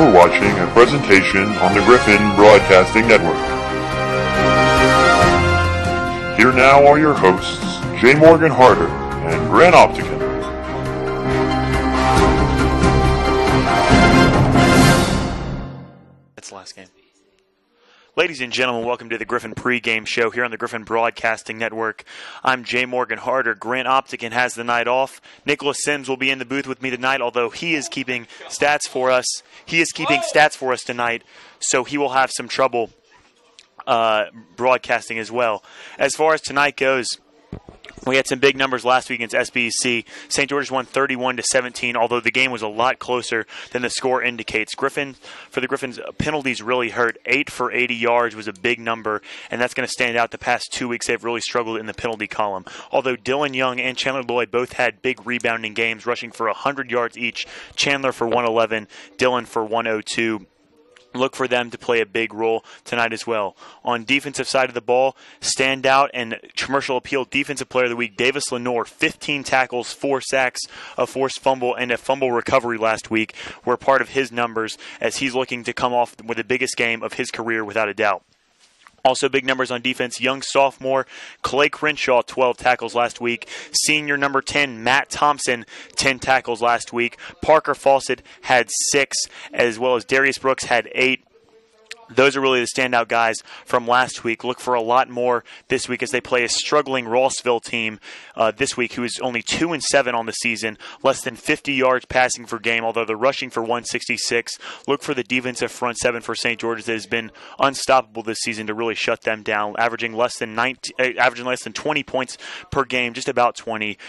are watching a presentation on the Gryphon Broadcasting Network. Here now are your hosts, J. Morgan Harder and Grant Optican. That's the last game. Ladies and gentlemen, welcome to the Gryphon pregame show here on the Gryphon Broadcasting Network. I'm J. Morgan Harder. Grant Optican has the night off. Nicholas Sims will be in the booth with me tonight, although he is keeping stats for us. He is keeping stats for us tonight, so he will have some trouble broadcasting as well. As far as tonight goes, we had some big numbers last week against SBC. St. George's won 31-17, although the game was a lot closer than the score indicates. For the Gryphons, penalties really hurt. 8 for 80 yards was a big number, and that's going to stand out the past 2 weeks. They've really struggled in the penalty column. Although Dylan Young and Chandler Lloyd both had big rebounding games, rushing for 100 yards each. Chandler for 111, Dylan for 102. Look for them to play a big role tonight as well. On defensive side of the ball, standout and commercial appeal defensive player of the week, Davis Lenore, 15 tackles, 4 sacks, a forced fumble, and a fumble recovery last week were part of his numbers as he's looking to come off with the biggest game of his career without a doubt. Also big numbers on defense, young sophomore Clay Crenshaw, 12 tackles last week. Senior number 10, Matt Thompson, 10 tackles last week. Parker Fawcett had 6, as well as Darius Brooks had 8. Those are really the standout guys from last week. Look for a lot more this week as they play a struggling Rossville team this week who is only 2-7 on the season, less than 50 yards passing per game, although they're rushing for 166. Look for the defensive front seven for St. George's that has been unstoppable this season to really shut them down, averaging less than 20 points per game, just about 20.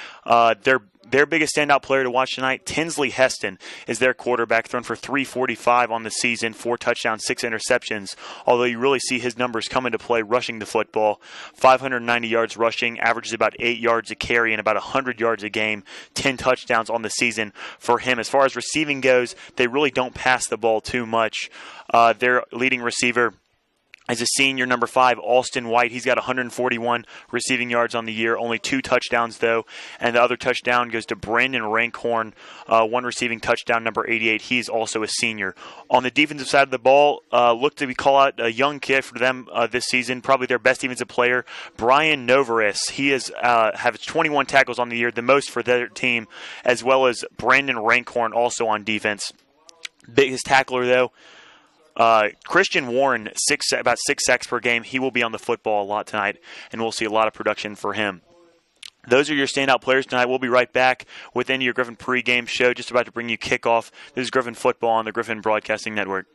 Their biggest standout player to watch tonight, Tinsley Heston, is their quarterback, thrown for 345 on the season, 4 touchdowns, 6 interceptions, although you really see his numbers come into play rushing the football. 590 yards rushing, averages about 8 yards a carry and about 100 yards a game, 10 touchdowns on the season for him. As far as receiving goes, they really don't pass the ball too much. Their leading receiver as a senior, number 5, Alston White. He's got 141 receiving yards on the year, only 2 touchdowns, though. And the other touchdown goes to Brandon Rankhorn, 1 receiving touchdown, number 88. He's also a senior. On the defensive side of the ball, look to call out a young kid for them this season, probably their best defensive player, Brian Novaris. He has 21 tackles on the year, the most for their team, as well as Brandon Rankhorn also on defense. Biggest tackler, though, Christian Warren, about 6 sacks per game. He will be on the football a lot tonight, and we'll see a lot of production for him. Those are your standout players tonight. We'll be right back with your Gryphon pregame show, just about to bring you kickoff. This is Gryphon football on the Gryphon Broadcasting Network.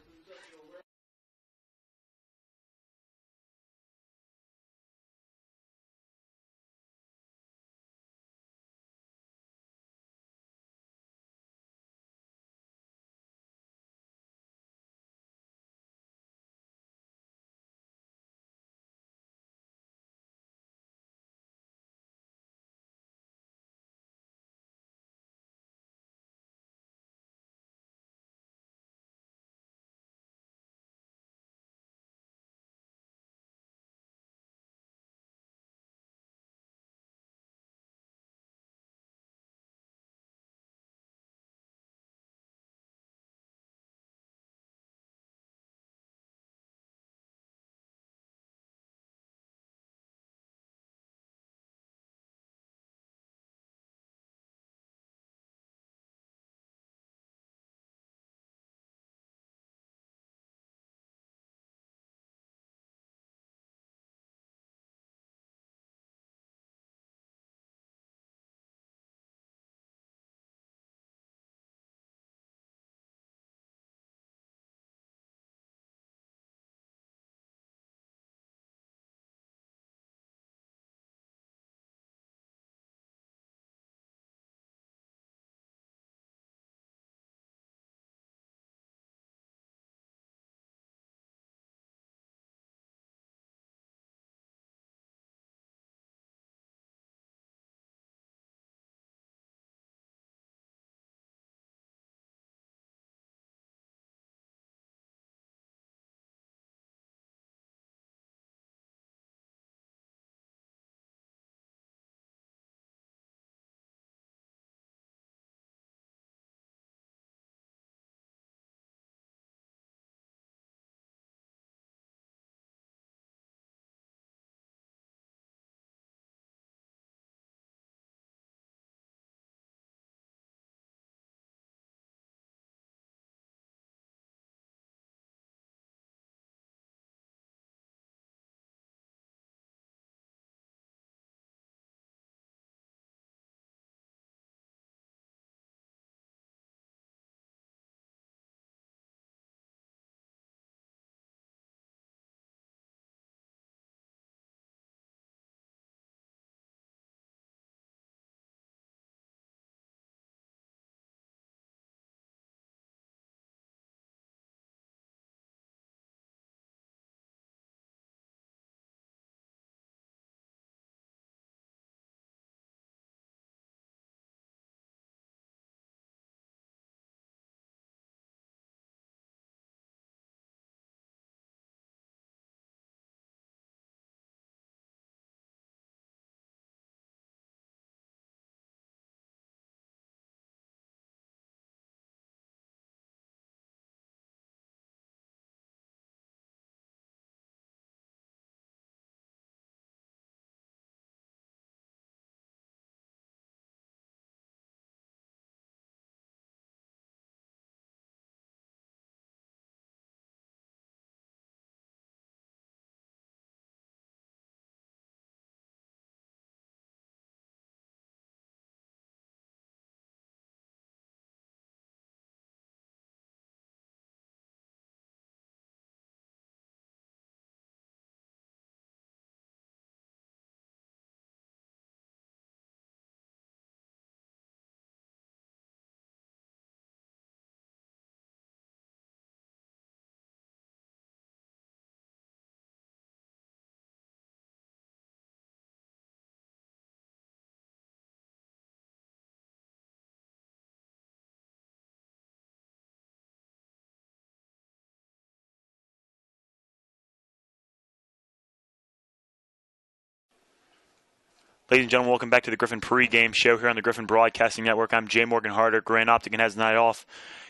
Ladies and gentlemen, welcome back to the Gryphon pregame show here on the Gryphon Broadcasting Network. I'm Jay Morgan Harder. Grand Optican has the night off.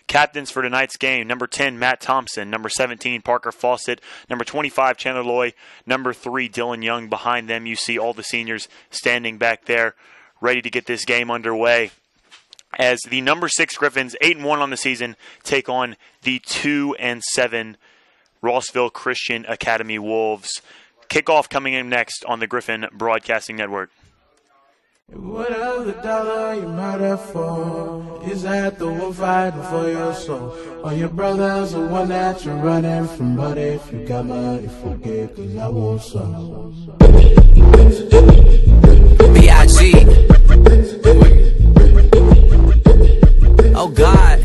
Captains for tonight's game, number 10, Matt Thompson. Number 17, Parker Fawcett. Number 25, Chandler Loy. Number 3, Dylan Young. Behind them, you see all the seniors standing back there, ready to get this game underway. As the number 6 Gryphons, 8-1 on the season, take on the 2-7 Rossville Christian Academy Wolves. Kickoff coming in next on the Gryphon Broadcasting Network. Whatever dollar you matter for is at the war fighting for your soul. Or your brother's the one that you're running from. But if you got money, forget, cause I want some. B.I.G. Oh God.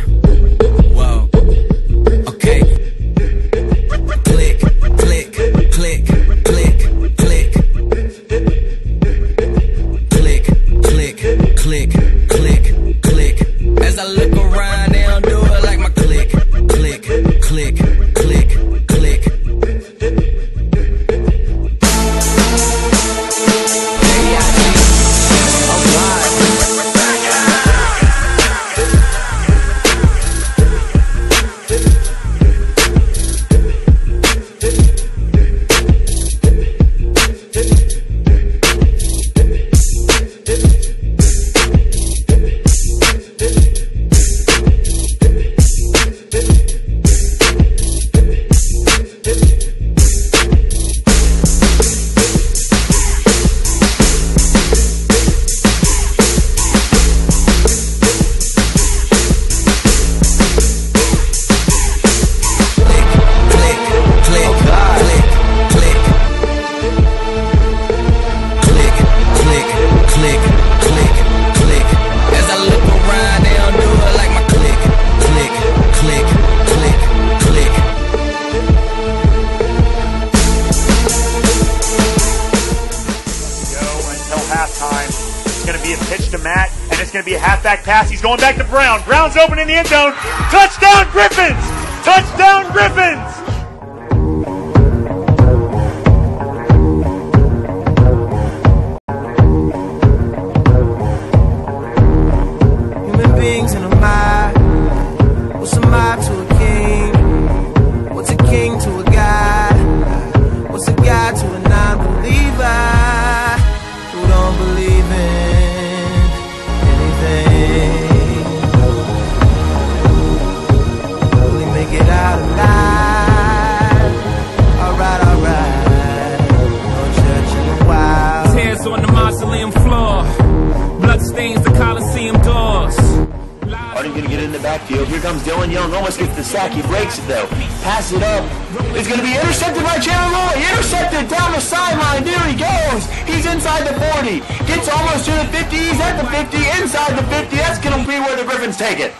Whoa. Okay. Click, click, click, click, click. Click, click, click. As I look around, they don't do it like my click, click, click, click, click. Oh God. Pass. He's going back to Brown. Brown's open in the end zone. Touchdown, Gryphons! Touchdown, Gryphons! Human beings in a mob. What's a mob to a king? What's a king to a god? What's a god to a non-believer who don't believe in really make it out alive. Alright. No church in a while. Tears on the mausoleum floor. Blood stains the Coliseum doors. Arden gonna get in the backfield. Here comes Dylan Young. Almost gets the sack. He breaks it though. Pass it up. It's gonna be intercepted by Chandler Loy. Intercepted down the sideline. There he goes. He's inside the 40. Gets almost to the 50. He's at the 50. Inside the 50. That's gonna be where the Gryphons take it.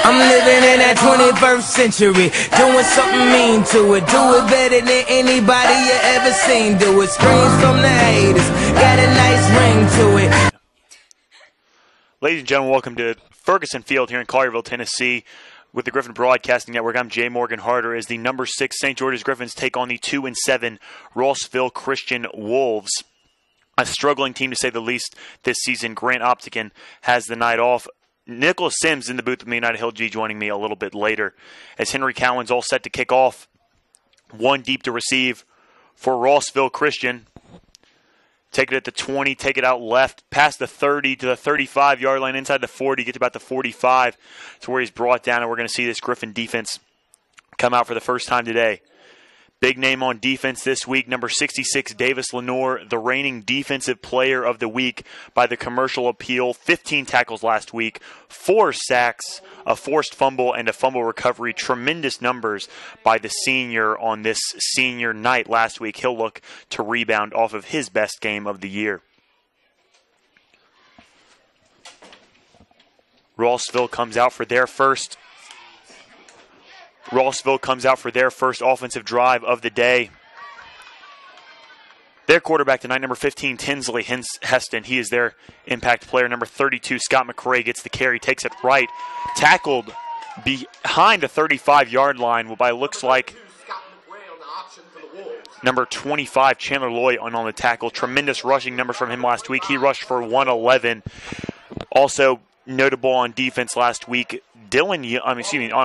I'm living in that 21st century, doing something mean to it. Do it better than anybody you ever seen. Do it. Screams from the haters, got a nice ring to it. Ladies and gentlemen, welcome to Ferguson Field here in Collierville, Tennessee. With the Gryphon Broadcasting Network, I'm Jay Morgan Harder as the number 6 St. George's Gryphons take on the 2-7 Rossville Christian Wolves. A struggling team to say the least this season. Grant Optican has the night off. Nicholas Sims in the booth with me, United Hill G, joining me a little bit later. As Henry Cowan's all set to kick off. One deep to receive for Rossville Christian. Take it at the 20, take it out left, past the 30 to the 35-yard line, inside the 40, get to about the 45 to where he's brought down, and we're going to see this Gryphon defense come out for the first time today. Big name on defense this week, number 66, Davis Lenore, the reigning Defensive Player of the Week by the Commercial Appeal. 15 tackles last week, 4 sacks, a forced fumble, and a fumble recovery. Tremendous numbers by the senior on this senior night last week. He'll look to rebound off of his best game of the year. Rossville comes out for their first offensive drive of the day. Their quarterback tonight, number 15, Tinsley Heston. He is their impact player. Number 32, Scott McRae, gets the carry, takes it right. Tackled behind the 35-yard line by looks like number 25, Chandler Loy on the tackle. Tremendous rushing number from him last week. He rushed for 111. Also notable on defense last week, on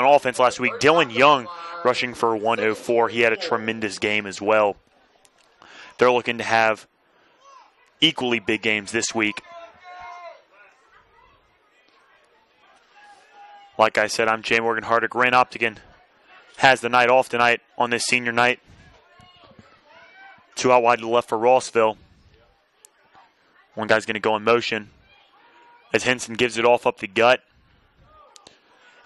offense last week, Dylan Young rushing for 104. He had a tremendous game as well. They're looking to have equally big games this week. Like I said, I'm Jay Morgan Hardick. Grant Optigan has the night off tonight on this senior night. 2 out wide to the left for Rossville. One guy's going to go in motion as Henson gives it off up the gut.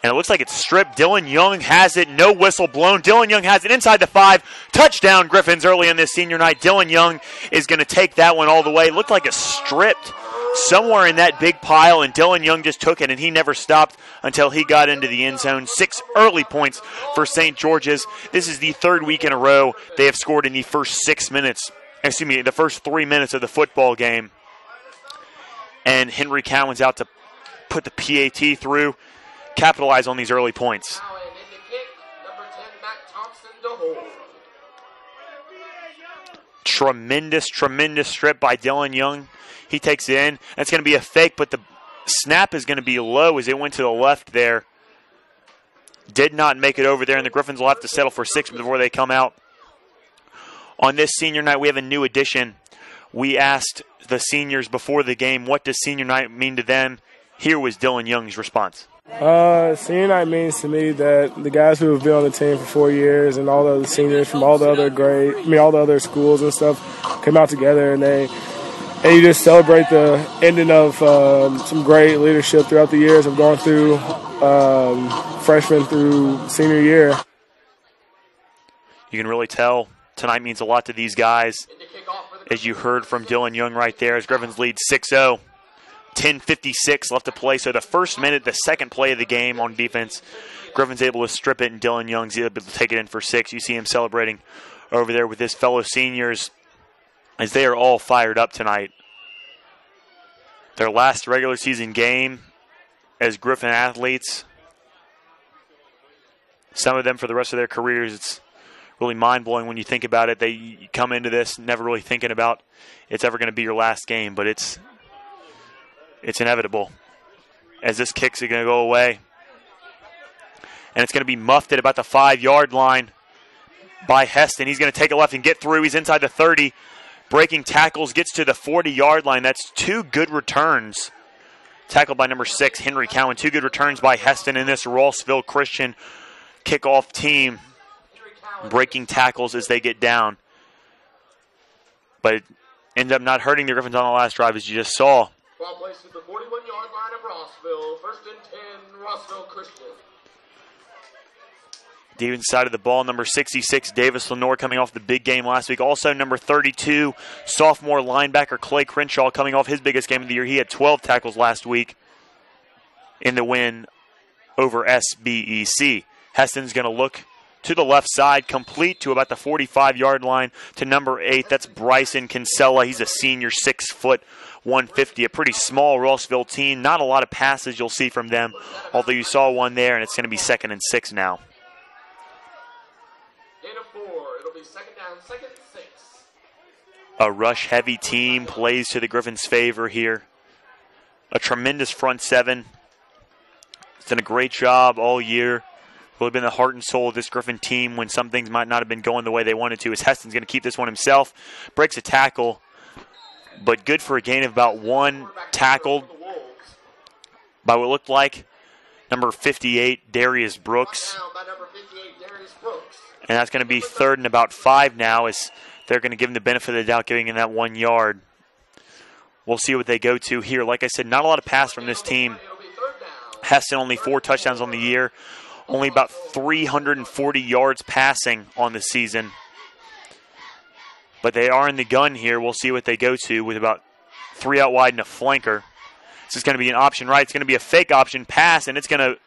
And it looks like it's stripped. Dylan Young has it. No whistle blown. Dylan Young has it inside the 5. Touchdown, Gryphons, early in this senior night. Dylan Young is going to take that one all the way. It looked like it stripped somewhere in that big pile, and Dylan Young just took it, and he never stopped until he got into the end zone. 6 early points for St. George's. This is the 3rd week in a row they have scored in the first 3 minutes of the football game. And Henry Cowan's out to put the PAT through. Capitalize on these early points. Tremendous strip by Dylan Young. He takes it in. That's going to be a fake, but the snap is going to be low as it went to the left there. Did not make it over there, and the Gryphons will have to settle for 6 before they come out. On this senior night, we have a new addition. We asked the seniors before the game, what does senior night mean to them? Here was Dylan Young's response. Senior night means to me that the guys who have been on the team for 4 years and all the other seniors from all the other schools and stuff come out together and you just celebrate the ending of some great leadership throughout the years of going through freshman through senior year. You can really tell tonight means a lot to these guys, as you heard from Dylan Young right there, as Gryphons lead 6-0. 10:56 left to play. So the first minute, the second play of the game on defense, Gryphons able to strip it, and Dylan Young's able to take it in for 6. You see him celebrating over there with his fellow seniors as they are all fired up tonight. Their last regular season game as Gryphon athletes. Some of them for the rest of their careers. It's really mind-blowing when you think about it. They come into this never really thinking about it's ever going to be your last game, but it's inevitable as this kick's going to go away. And it's going to be muffed at about the 5-yard line by Heston. He's going to take it left and get through. He's inside the 30. Breaking tackles, gets to the 40-yard line. That's 2 good returns. Tackled by number 6, Henry Cowan. 2 good returns by Heston in this Rossville Christian kickoff team. Breaking tackles as they get down. But it ended up not hurting the Gryphons on the last drive, as you just saw. Ball placed at the 41-yard line of Rossville. 1st and 10, Rossville Christian. Defense side of the ball, number 66, Davis Lenore, coming off the big game last week. Also, number 32, sophomore linebacker Clay Crenshaw, coming off his biggest game of the year. He had 12 tackles last week in the win over SBEC. Heston's going to look to the left side, complete to about the 45-yard line to number 8. That's Bryson Kinsella. He's a senior, 6 foot, 150. A pretty small Rossville team. Not a lot of passes you'll see from them, although you saw one there, and it's going to be 2nd and 6 now. Gain of 4. It'll be 2nd down, 2nd and 6. A rush-heavy team plays to the Gryphons' favor here. A tremendous front 7. It's done a great job all year. Really been the heart and soul of this Gryphon team when some things might not have been going the way they wanted to. As Heston's going to keep this one himself. Breaks a tackle, but good for a gain of about 1. Tackled by what looked like number 58, Darius Brooks. And that's going to be 3rd and about 5 now, as they're going to give him the benefit of the doubt, giving him that 1 yard. We'll see what they go to here. Like I said, not a lot of pass from this team. Heston only 4 touchdowns on the year. Only about 340 yards passing on the season. But they are in the gun here. We'll see what they go to with about 3 out wide and a flanker. This is going to be an option right. It's going to be a fake option pass, and it's going to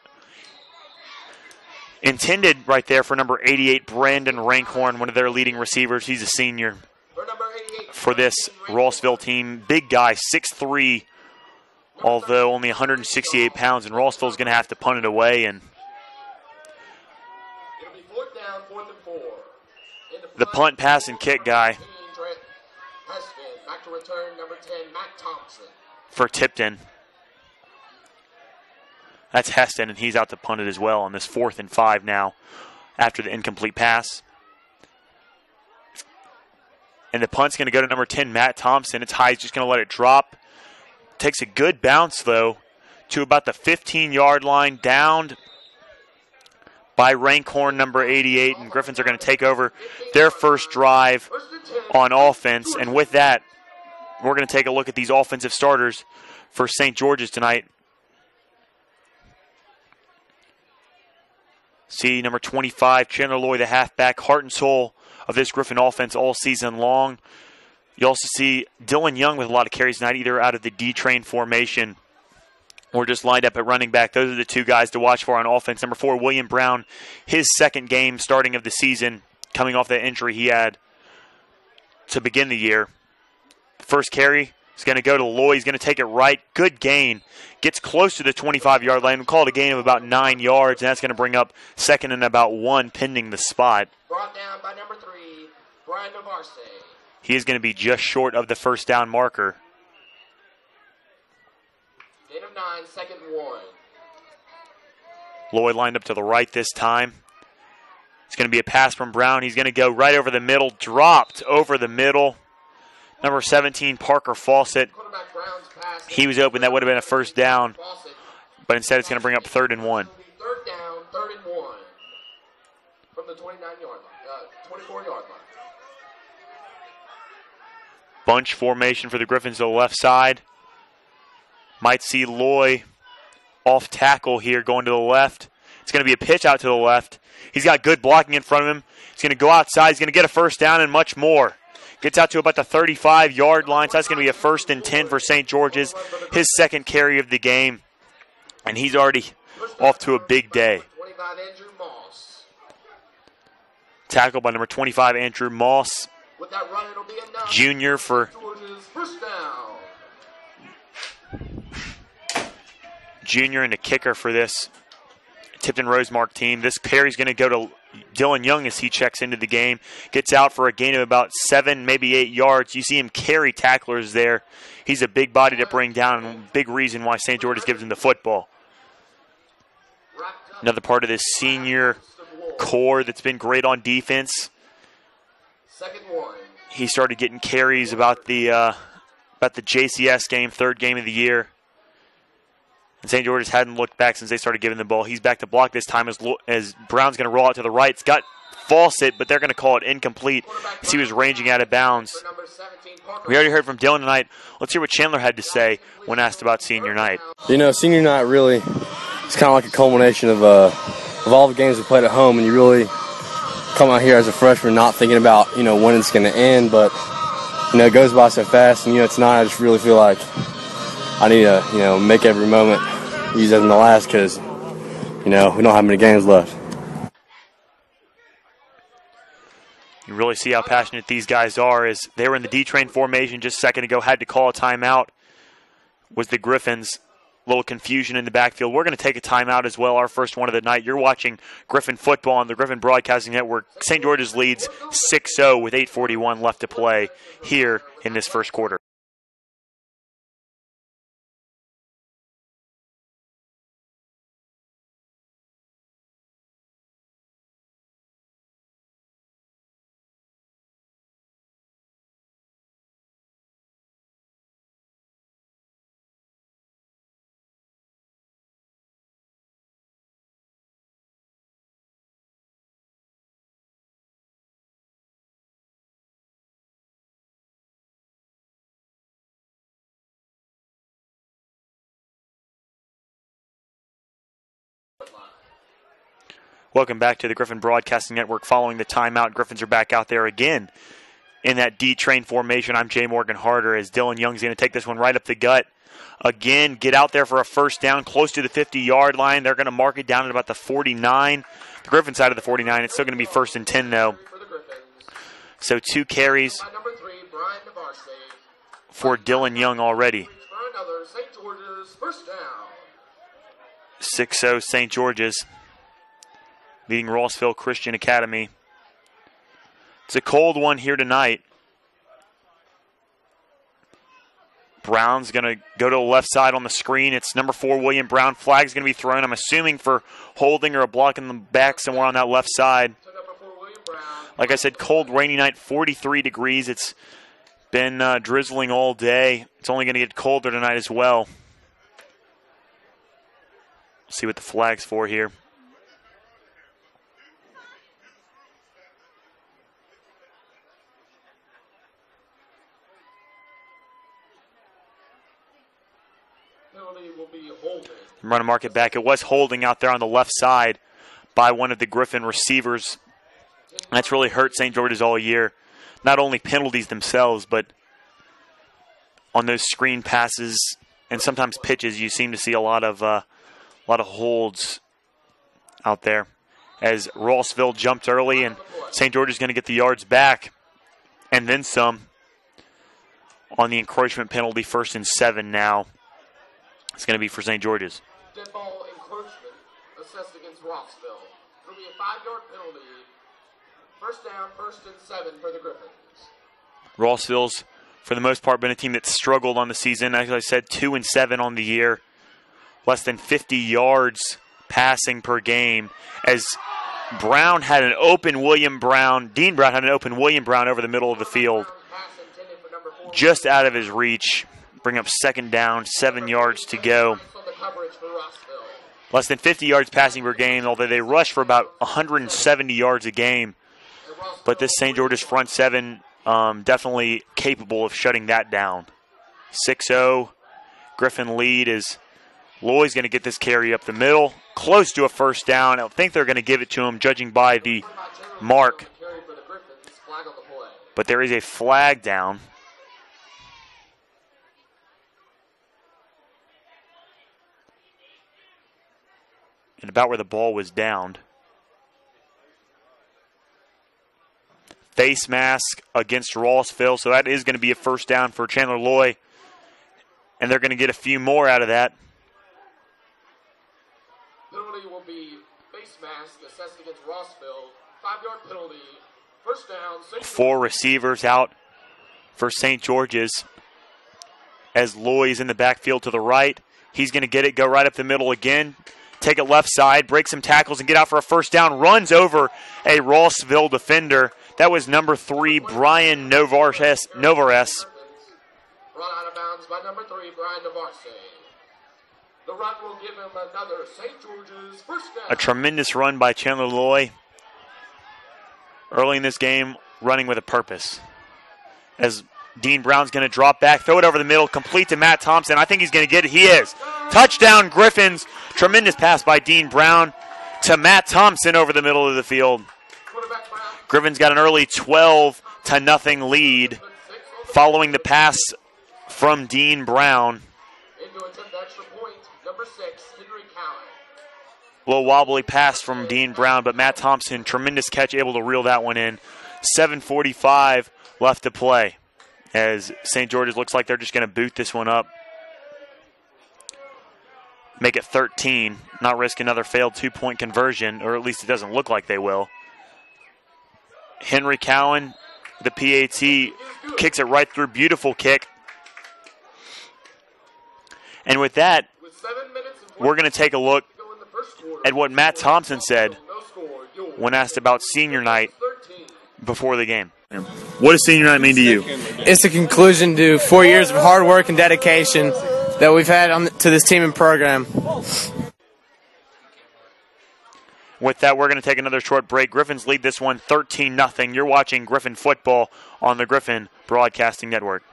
intended right there for number 88, Brandon Rankhorn, one of their leading receivers. He's a senior. for this Rossville team. Big guy, 6'3", although only 168 pounds, and Rossville's going to have to punt it away. And It'll be fourth down, 4th and 4. the punt, pass, and kick guy Back to return, number 10, Matt Thompson. for Tipton. That's Heston, and he's out to punt it as well on this 4th and 5 now after the incomplete pass. And the punt's going to go to number 10, Matt Thompson. It's high. He's just going to let it drop. Takes a good bounce, though, to about the 15-yard line, downed by Rankhorn, number 88. And Gryphons are going to take over their first drive on offense. And with that, we're going to take a look at these offensive starters for St. George's tonight. See number 25, Chandler Loy, the halfback, heart and soul of this Gryphon offense all season long. You also see Dylan Young with a lot of carries tonight, either out of the D-train formation or just lined up at running back. Those are the two guys to watch for on offense. Number 4, William Brown, his second game starting of the season, coming off that injury he had to begin the year. First carry is going to go to Loy. He's going to take it right. Good gain. Gets close to the 25-yard line. We call it a gain of about 9 yards, and that's going to bring up second and about 1, pending the spot. Brought down by number 3, Brian Navarce. He is going to be just short of the first down marker. Gain of 9, 2nd and 1. Lloyd lined up to the right this time. It's going to be a pass from Brown. He's going to go right over the middle, dropped over the middle. Number 17, Parker Fawcett. He was open. That would have been a first down, but instead it's going to bring up 3rd and 1. 3rd down, 3rd and 1 from the 24-yard line. Bunch formation for the Gryphons to the left side. Might see Loy off tackle here going to the left. It's going to be a pitch out to the left. He's got good blocking in front of him. He's going to go outside. He's going to get a first down and much more. Gets out to about the 35-yard line, so that's going to be a 1st and 10 for St. George's. His second carry of the game, and he's already off to a big day. Tackled by number 25, Andrew Moss. Junior for junior and a kicker for this Tipton Rosemark team. This carry's going to go to Dylan Young as he checks into the game. Gets out for a gain of about 7, maybe 8 yards. You see him carry tacklers there. He's a big body to bring down, and big reason why St. George's gives him the football. Another part of this senior core that's been great on defense. He started getting carries about the JCS game, 3rd game of the year. And St. George's hadn't looked back since they started giving the ball. He's back to block this time as Brown's going to roll out to the right. It's got Fawcett, but they're going to call it incomplete as he was ranging out of bounds. We already heard from Dylan tonight. Let's hear what Chandler had to say when asked about senior night. You know, senior night really is kind of like a culmination of all the games we played at home, and you really come out here as a freshman not thinking about, when it's going to end, but, it goes by so fast, and, tonight I just really feel like I need to, make every moment use it in the last because, we don't have many games left. You really see how passionate these guys are as they were in the D-train formation just a second ago, had to call a timeout. Was the Gryphons. Little confusion in the backfield. We're going to take a timeout as well, our first one of the night. You're watching Gryphon football on the Gryphon Broadcasting Network. St. George's leads 6-0 with 8:41 left to play here in this first quarter. Welcome back to the Gryphon Broadcasting Network. Following the timeout, Gryphons are back out there again in that D-train formation. I'm Jay Morgan Harder as Dylan Young's going to take this one right up the gut. Again, get out there for a first down close to the 50-yard line. They're going to mark it down at about the 49. The Gryphon side of the 49. It's still going to be 1st and 10, though. So 2 carries. Number 3, Brian Navarce. for Dylan Young already. For another St. George's first down. 6-0 St. George's leading Rossville Christian Academy. It's a cold one here tonight. Brown's going to go to the left side on the screen. It's number 4, William Brown. Flag's going to be thrown, I'm assuming, for holding or a block in the back somewhere on that left side. Like I said, cold, rainy night, 43 degrees. It's been drizzling all day. It's only going to get colder tonight as well. See what the flag's for here. I'm going to mark it back. It was holding out there on the left side by one of the Gryphon receivers. That's really hurt St. George's all year. Not only penalties themselves, but on those screen passes and sometimes pitches, you seem to see a lot of holds out there. As Rossville jumped early, and St. George's going to get the yards back and then some on the encroachment penalty. 1st and 7 now. It's going to be for St. George's. Dead ball encroachment assessed against Rossville. It'll be a 5-yard penalty. First down, 1st and 7 for the Gryphons. Rossville's, for the most part, been a team that struggled on the season. As I said, 2 and 7 on the year. Less than 50 yards passing per game. As Brown had an open William Brown, Dean Brown had an open William Brown over the middle of the field. Just out of his reach. Bring up 2nd down, 7 yards to go. Less than 50 yards passing per game, although they rush for about 170 yards a game. But this St. George's front 7 definitely capable of shutting that down. 6-0. Gryphon lead is Loy's going to get this carry up the middle. Close to a 1st down. I think they're going to give it to him, judging by the mark. But there is a flag down. And about where the ball was downed. Face mask against Rossville, so that is going to be a 1st down for Chandler Loy. And they're going to get a few more out of that. Penalty will be face mask assessed against Rossville. 5-yard penalty. 1st down. 4 receivers out for St. George's. As Loy is in the backfield to the right. He's going to get it, go right up the middle again. Take it left side, break some tackles, and get out for a 1st down. Runs over a Rossville defender. That was number 3, Brian Novares. Run out of bounds by number 3, Brian Novares. The run will give him another St. George's 1st down. A tremendous run by Chandler Loy. Early in this game, running with a purpose. As Dean Brown's going to drop back, throw it over the middle, complete to Matt Thompson. I think he's going to get it. He is. Touchdown, Gryphons. Tremendous pass by Dean Brown to Matt Thompson over the middle of the field. Gryphons got an early 12-0 lead following the pass from Dean Brown. A little wobbly pass from Dean Brown, but Matt Thompson, tremendous catch, able to reel that one in. 7:45 left to play. As St. George's looks like they're just going to boot this one up. Make it 13, not risk another failed 2-point conversion, or at least it doesn't look like they will. Henry Cowan, the PAT, kicks it right through. Beautiful kick. And with that, we're going to take a look at what Matt Thompson said when asked about senior night before the game. What does senior night mean to you? It's the conclusion to 4 years of hard work and dedication that we've had to this team and program. With that, we're going to take another short break. Gryphons lead this one 13-0. You're watching Gryphon football on the Gryphon Broadcasting Network.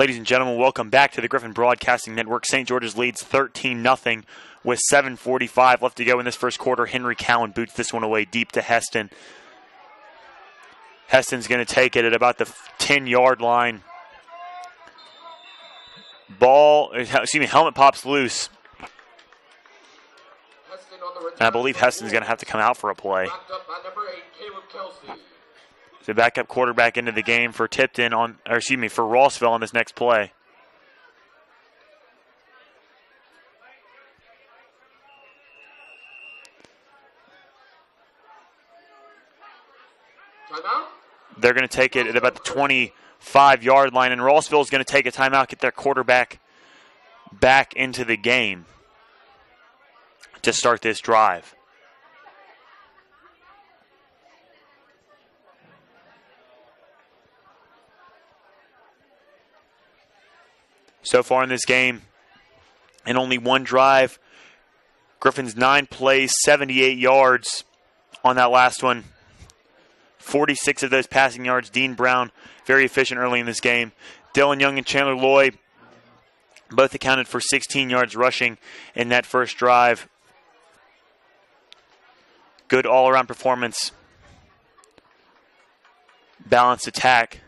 Ladies and gentlemen, welcome back to the Griffin Broadcasting Network. St. George's leads 13-0 with 7:45 left to go in this first quarter. Henry Cowan boots this one away deep to Heston. Heston's going to take it at about the 10-yard line. Helmet pops loose. And I believe Heston's going to have to come out for a play. The backup quarterback into the game for for Rossville on this next play. They're going to take it at about the 25-yard line, and Rossville is going to take a timeout, get their quarterback back into the game to start this drive. So far in this game, in only one drive, Gryphons 9 plays, 78 yards on that last one. 46 of those passing yards. Dean Brown, very efficient early in this game. Dylan Young and Chandler Loy both accounted for 16 yards rushing in that first drive. Good all-around performance. Balanced attack.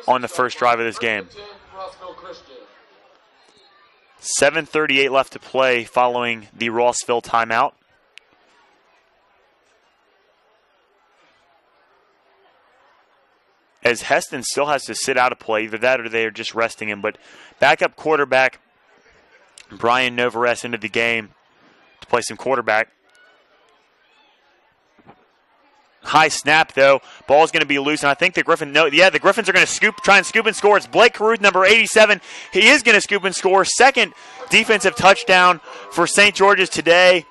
On the first drive of this game. 7:38 left to play following the Rossville timeout. As Heston still has to sit out a play, either that or they are just resting him. But backup quarterback Brian Novares into the game to play some quarterback. High snap, though. Ball's going to be loose, and I think the Griffins are going to try and scoop and score. It's Blake Caruth, number 87. He is going to scoop and score. Second defensive touchdown for St. George's today.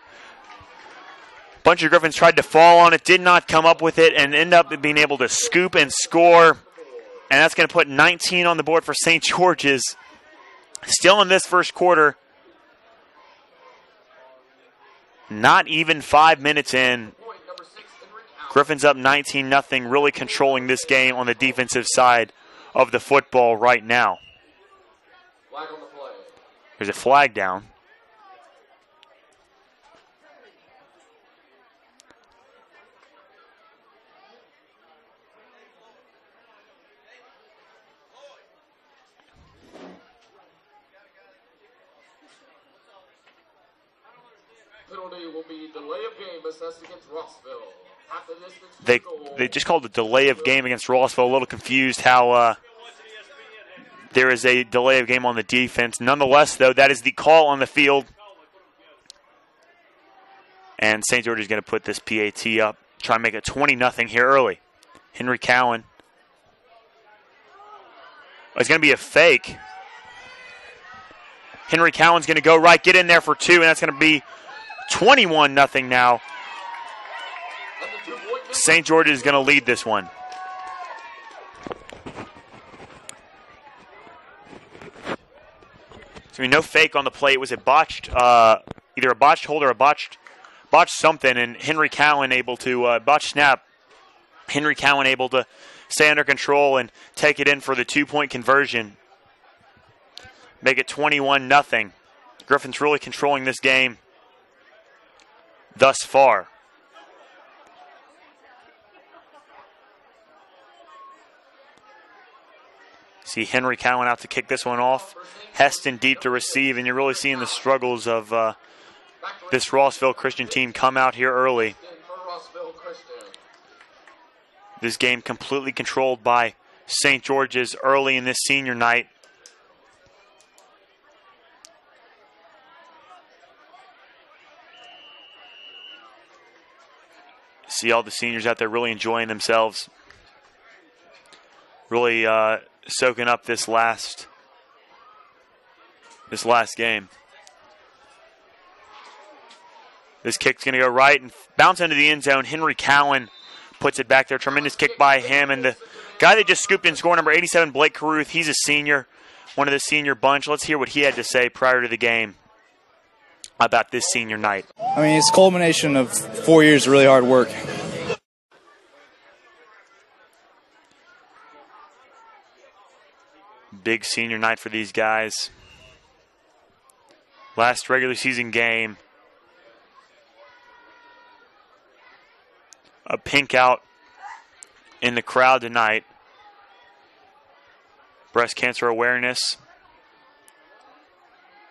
A bunch of Griffins tried to fall on it, did not come up with it, and end up being able to scoop and score. And that's going to put 19 on the board for St. George's. Still in this first quarter. Not even 5 minutes in. Gryphons up 19-0, really controlling this game on the defensive side of the football right now. There's a flag down. Penalty will be delay of game assessed against Rossville. They just called a delay of game against Rossville. A little confused how there is a delay of game on the defense. Nonetheless, though, that is the call on the field. And St. George is going to put this PAT up, try and make it 20-0 here early. Henry Cowan. It's going to be a fake. Henry Cowan's going to go right, get in there for two, and that's going to be 21-0 now. St. George is going to lead this one. So no fake on the play. It was a botched, either a botched hold or a botched something, and Henry Cowan able to botch snap. Henry Cowan able to stay under control and take it in for the 2-point conversion. Make it 21-0. Gryphons really controlling this game thus far. See Henry Cowan out to kick this one off. Heston deep to receive, and you're really seeing the struggles of this Rossville Christian team come out here early. This game completely controlled by St. George's early in this senior night. See all the seniors out there really enjoying themselves. Really soaking up this last game. This kick's going to go right and bounce into the end zone. Henry Cowan puts it back there. Tremendous kick by him. And the guy that just scooped in score, number 87, Blake Caruth, he's a senior, one of the senior bunch. Let's hear what he had to say prior to the game about this senior night. I mean, it's a culmination of 4 years of really hard work. Big senior night for these guys. Last regular season game. A pink out in the crowd tonight. Breast cancer awareness,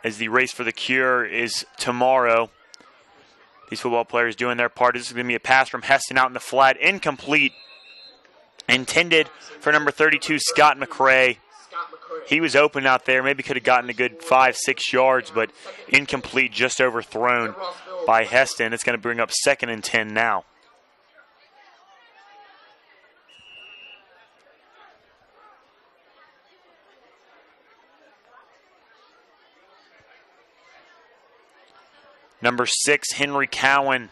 as the race for the cure is tomorrow. These football players doing their part. This is going to be a pass from Heston out in the flat. Incomplete. Intended for number 32, Scott McCray. He was open out there. Maybe could have gotten a good 5-6 yards, but incomplete, just overthrown by Heston. It's going to bring up 2nd and 10 now. Number 6, Henry Cowan,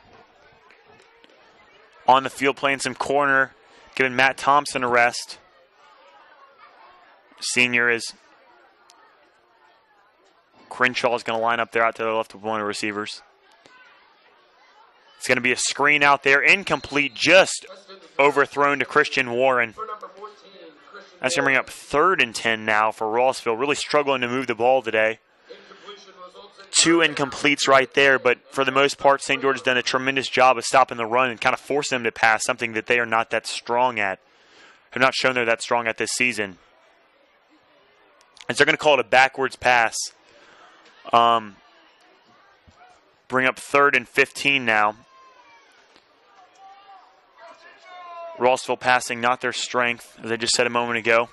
on the field playing some corner, giving Matt Thompson a rest. Senior is Crenshaw is going to line up there out to the left of one of the receivers. It's going to be a screen out there, incomplete, just overthrown to Christian Warren. That's going to bring up 3rd and 10 now for Rossville. Really struggling to move the ball today. 2 incompletes right there, but for the most part, St. George has done a tremendous job of stopping the run and kind of forcing them to pass, something that they are not that strong at. Have not shown they're that strong at this season. And so they're going to call it a backwards pass. Bring up 3rd and 15 now. Rossville passing not their strength, as I just said a moment ago.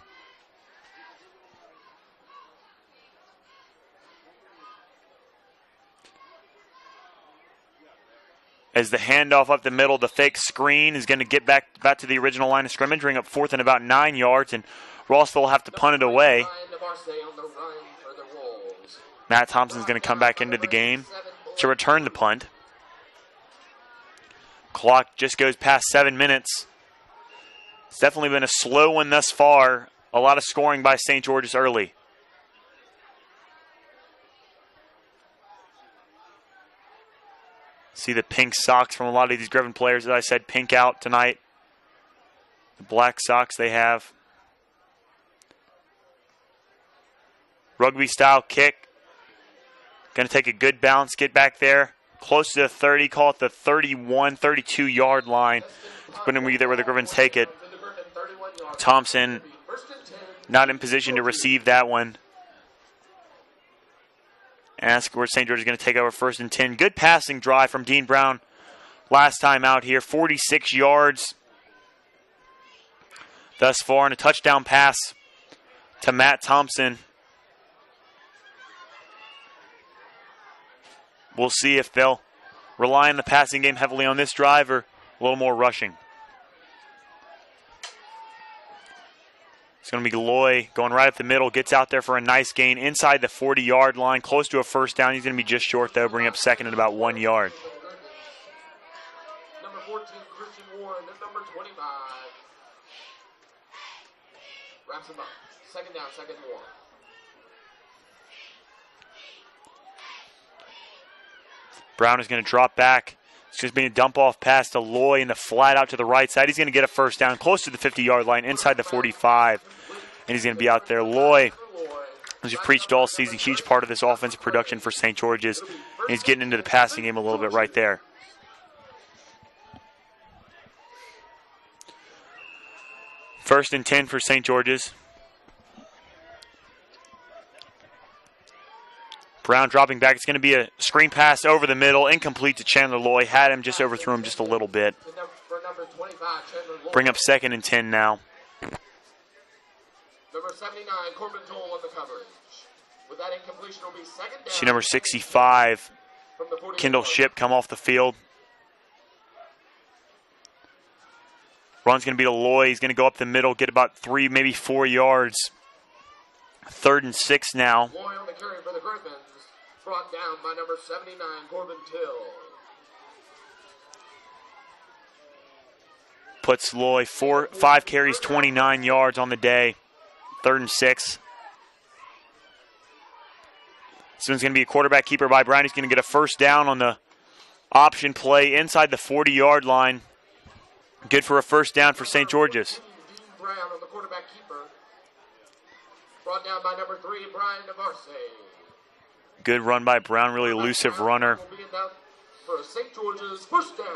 As the handoff up the middle, the fake screen is going to get back to the original line of scrimmage, bring up 4th and about 9 yards, and Rossville will have to punt it away. Matt Thompson's going to come back into the game to return the punt. Clock just goes past 7 minutes. It's definitely been a slow one thus far. A lot of scoring by St. George's early. See the pink socks from a lot of these Gryphon players. As I said, pink out tonight. The black socks they have. Rugby style kick. Going to take a good bounce, get back there. Close to the 30, call it the 31, 32 yard line. It's going to be there where the Gryphons take it. Thompson not in position to receive that one. Ask where St. George is going to take over 1st and 10. Good passing drive from Dean Brown last time out here. 46 yards thus far, and a touchdown pass to Matt Thompson. We'll see if they'll rely on the passing game heavily on this drive or a little more rushing. It's going to be Loy going right up the middle, gets out there for a nice gain inside the 40-yard line, close to a 1st down. He's going to be just short, though, bring up 2nd and about 1 yard. Number 14, Christian Warren, and number 25. Wraps him up. 2nd down, 2nd and 1. Brown is going to drop back. It's just being a dump-off pass to Loy in the flat out to the right side. He's going to get a 1st down close to the 50-yard line, inside the 45. And he's going to be out there. Loy, as you've preached all season, huge part of this offensive production for St. George's. And he's getting into the passing game a little bit right there. First and 10 for St. George's. Brown dropping back. It's going to be a screen pass over the middle, incomplete to Chandler Loy. Had him, just overthrew him just a little bit. Bring up 2nd and 10 now. Number 79, Corbin Toll on the coverage. With that incompletion, will be 2nd down. See number 65, Kendall Shipp, come off the field. Run's going to be to Loy. He's going to go up the middle, get about 3, maybe 4 yards. 3rd and 6 now. Loy on the carry for the Gryphons. Brought down by number 79, Corbin Till. Puts Loy 5 carries, 29 yards on the day. 3rd and 6. This one's going to be a quarterback keeper by Brown. He's going to get a 1st down on the option play inside the 40-yard line. Good for a 1st down for St. George's. Dean Brown on the quarterback keeper. Brought down by number 3, Brian Navarce. Good run by Brown, really elusive runner. Will be enough for St. George's first down.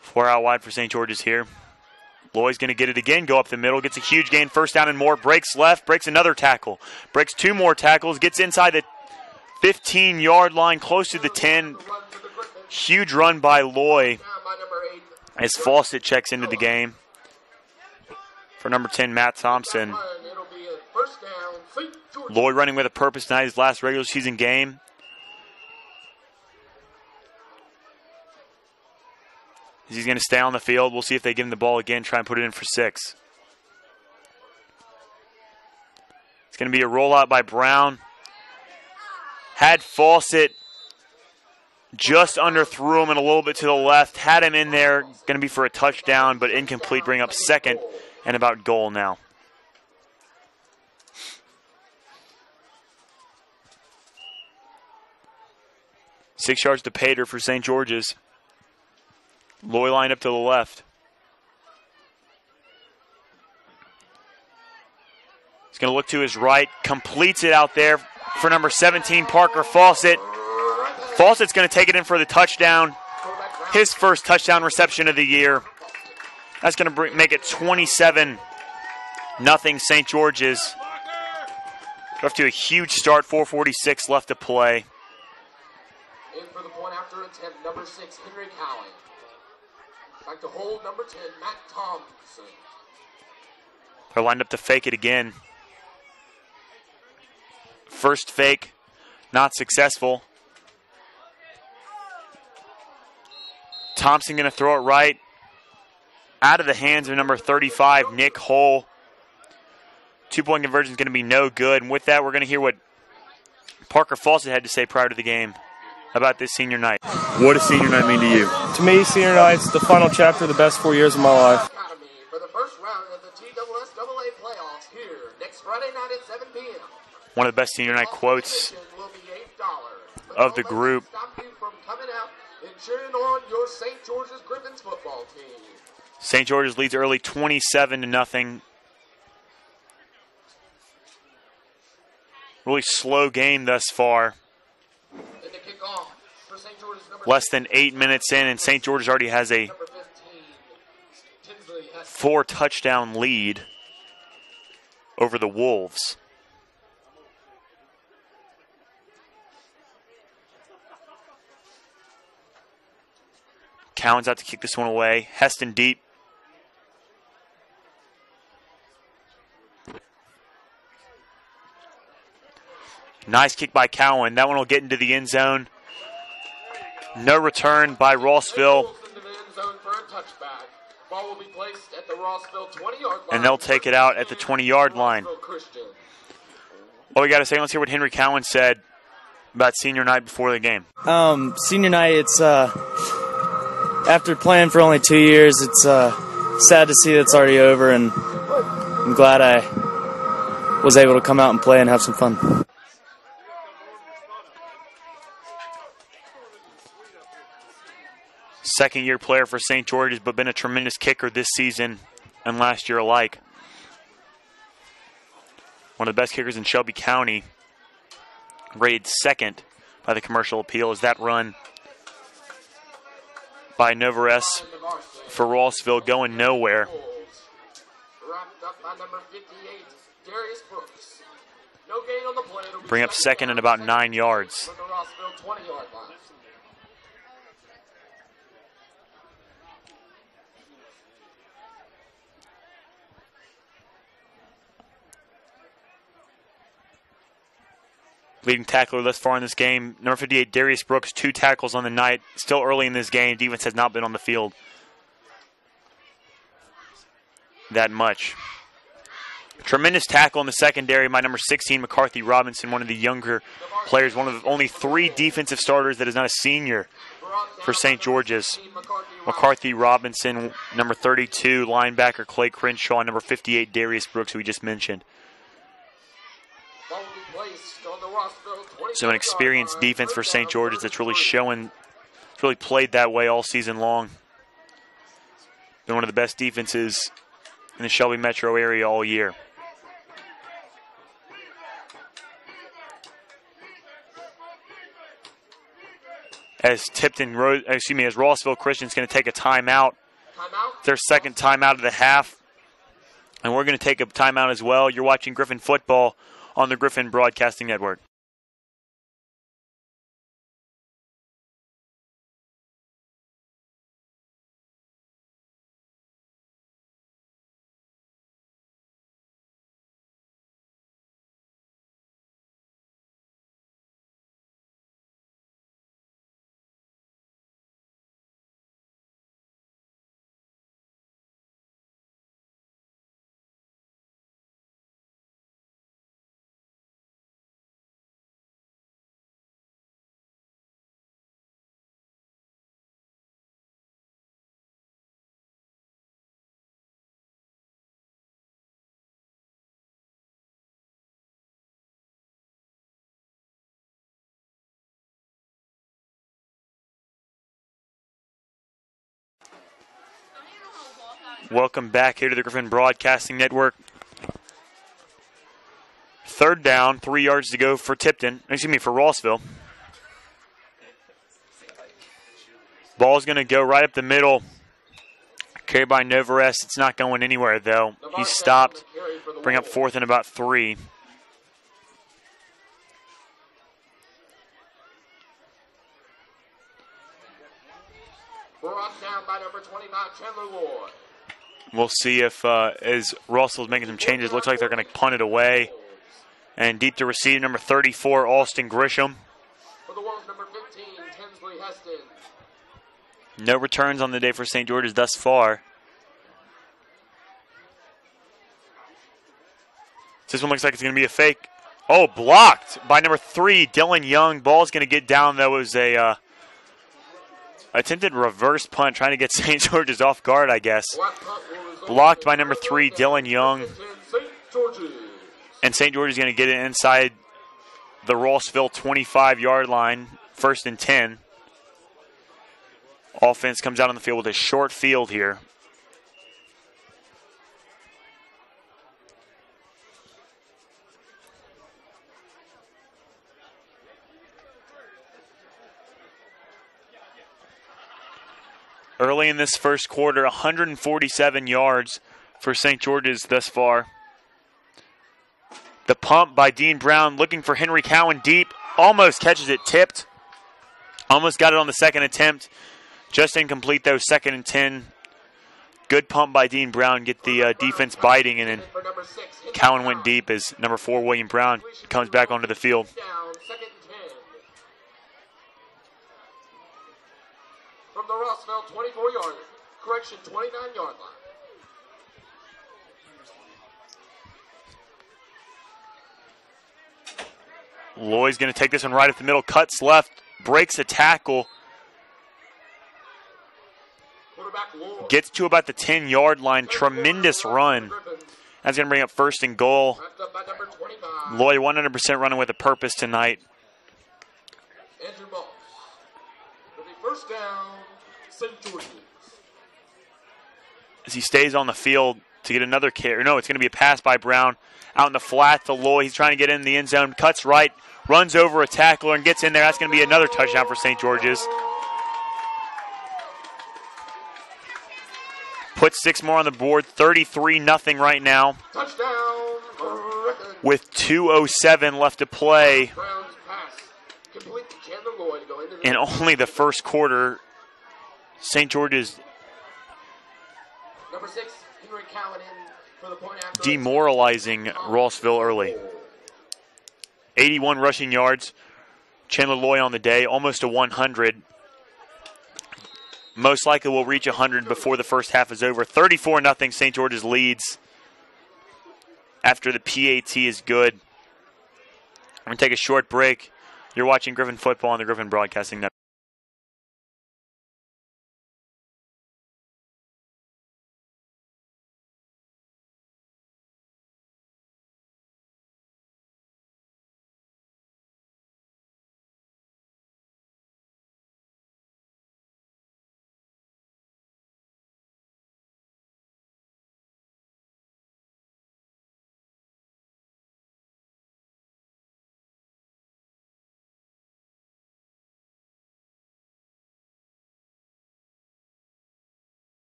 Four out wide for St. George's here. Loy's going to get it again, go up the middle, gets a huge gain, first down and more, breaks left, breaks another tackle, breaks 2 more tackles, gets inside the 15-yard line, close to the 10. Huge run by Loy as Fawcett checks into the game. For number 10, Matt Thompson. Loy running with a purpose tonight, his last regular season game. He's going to stay on the field. We'll see if they give him the ball again, try and put it in for 6. It's going to be a rollout by Brown. Had Fawcett just underthrew him and a little bit to the left. Had him in there. Going to be for a touchdown, but incomplete. Bring up 2nd and about goal now. Six yards to Pater for St. George's. Loy lined up to the left. He's going to look to his right. Completes it out there for number 17, Parker Fawcett. Fawcett's going to take it in for the touchdown. His first touchdown reception of the year. That's going to make it 27-0 St. George's. We're off to a huge start, 4:46 left to play. In for the point after attempt, number 6, Henry Cowan. Back to hold, number 10, Matt Thompson. They're lined up to fake it again. First fake, not successful. Thompson going to throw it right out of the hands of number 35, Nick Hull. 2-point conversion is going to be no good. And with that, we're going to hear what Parker Fawcett had to say prior to the game about this senior night. What does senior night mean to you? To me, senior night's the final chapter of the best 4 years of my life. Academy for the first round of the TSSAA playoffs here next Friday night at 7 p.m. One of the best senior night quotes of the group. Stop you from coming out and cheering on your St. George's Gryphons football team. St. George's leads early 27-0. Really slow game thus far. Less than 8 minutes in, and St. George's already has a 4-touchdown lead over the Wolves. Cowan's out to kick this one away. Heston deep. Nice kick by Cowan. That one will get into the end zone. No return by Rossville. And they'll take it out at the 20-yard line. All we got to say, let's hear what Henry Cowan said about senior night before the game. Senior night, it's after playing for only 2 years, it's sad to see that's already over, and I'm glad I was able to come out and play and have some fun. Second-year player for St. George's, but been a tremendous kicker this season and last year alike. One of the best kickers in Shelby County. Rated 2nd by the commercial appeal. Is that run by Novares for Rossville going nowhere. Bring up 2nd and about 9 yards. Leading tackler thus far in this game, number 58, Darius Brooks, 2 tackles on the night. Still early in this game. Defense has not been on the field that much. Tremendous tackle in the secondary by number 16, McCarthy Robinson, one of the younger players, one of the only 3 defensive starters that is not a senior for St. George's. McCarthy Robinson, number 32, linebacker Clay Crenshaw, and number 58, Darius Brooks, who we just mentioned. So an experienced defense for St. George's that's really showing, it's really played that way all season long. Been one of the best defenses in the Shelby metro area all year. As Rossville Christian's going to take a timeout. It's their second timeout of the half. And we're going to take a timeout as well. You're watching Gryphon football on the Gryphon Broadcasting Network. Welcome back here to the Gryphon Broadcasting Network. Third down, 3 yards to go for for Rossville. Ball's going to go right up the middle. Carried by Novarest. It's not going anywhere, though. He's stopped. Bring up 4th and about 3. Brought down by number 29, Chandler Lloyd. We'll see if, as Russell's making some changes, looks like they're going to punt it away. And deep to receive, number 34, Austin Grisham. For the Wolves, number 15, Tinsley Heston. No returns on the day for St. George's thus far. This one looks like it's going to be a fake. Oh, blocked by number 3, Dylan Young. Ball's going to get down. That was a attempted reverse punt, trying to get St. George's off guard, I guess. Blocked by number 3, Dylan Young. And St. George is going to get it inside the Rossville 25-yard line, 1st and 10. Offense comes out on the field with a short field here. Early in this first quarter, 147 yards for St. George's thus far. The pump by Dean Brown looking for Henry Cowan deep. Almost catches it tipped. Almost got it on the second attempt. Just incomplete, though, 2nd and 10. Good pump by Dean Brown. Get the defense biting, and then Cowan went deep as number 4, William Brown, comes back onto the field. From the Rossville 24-yard, 29-yard line. Lloyd's going to take this one right up the middle, cuts left, breaks a tackle. Gets to about the 10-yard line. Tremendous run. That's going to bring up 1st and goal. Lloyd 100% running with a purpose tonight. Andrew Moss. It'll be 1st down, St. George's. As he stays on the field to get another carry. No, it's going to be a pass by Brown. Out in the flat to Lloyd. He's trying to get in the end zone. Cuts right. Runs over a tackler and gets in there. That's going to be another touchdown for St. George's. Put 6 more on the board. 33-0 right now. Touchdown. With 2:07 left to play. Brown's pass. Complete to Chandler Lloyd. Go into the In only the first quarter, St. George's number 6, Henry Cowan in for the point after. Demoralizing Rossville early. 81 rushing yards. Chandler Lloyd on the day, almost a 100. Most likely will reach 100 before the first half is over. 34-0 St. George's leads after the PAT is good. I'm going to take a short break. You're watching Gryphon football on the Gryphon Broadcasting Network.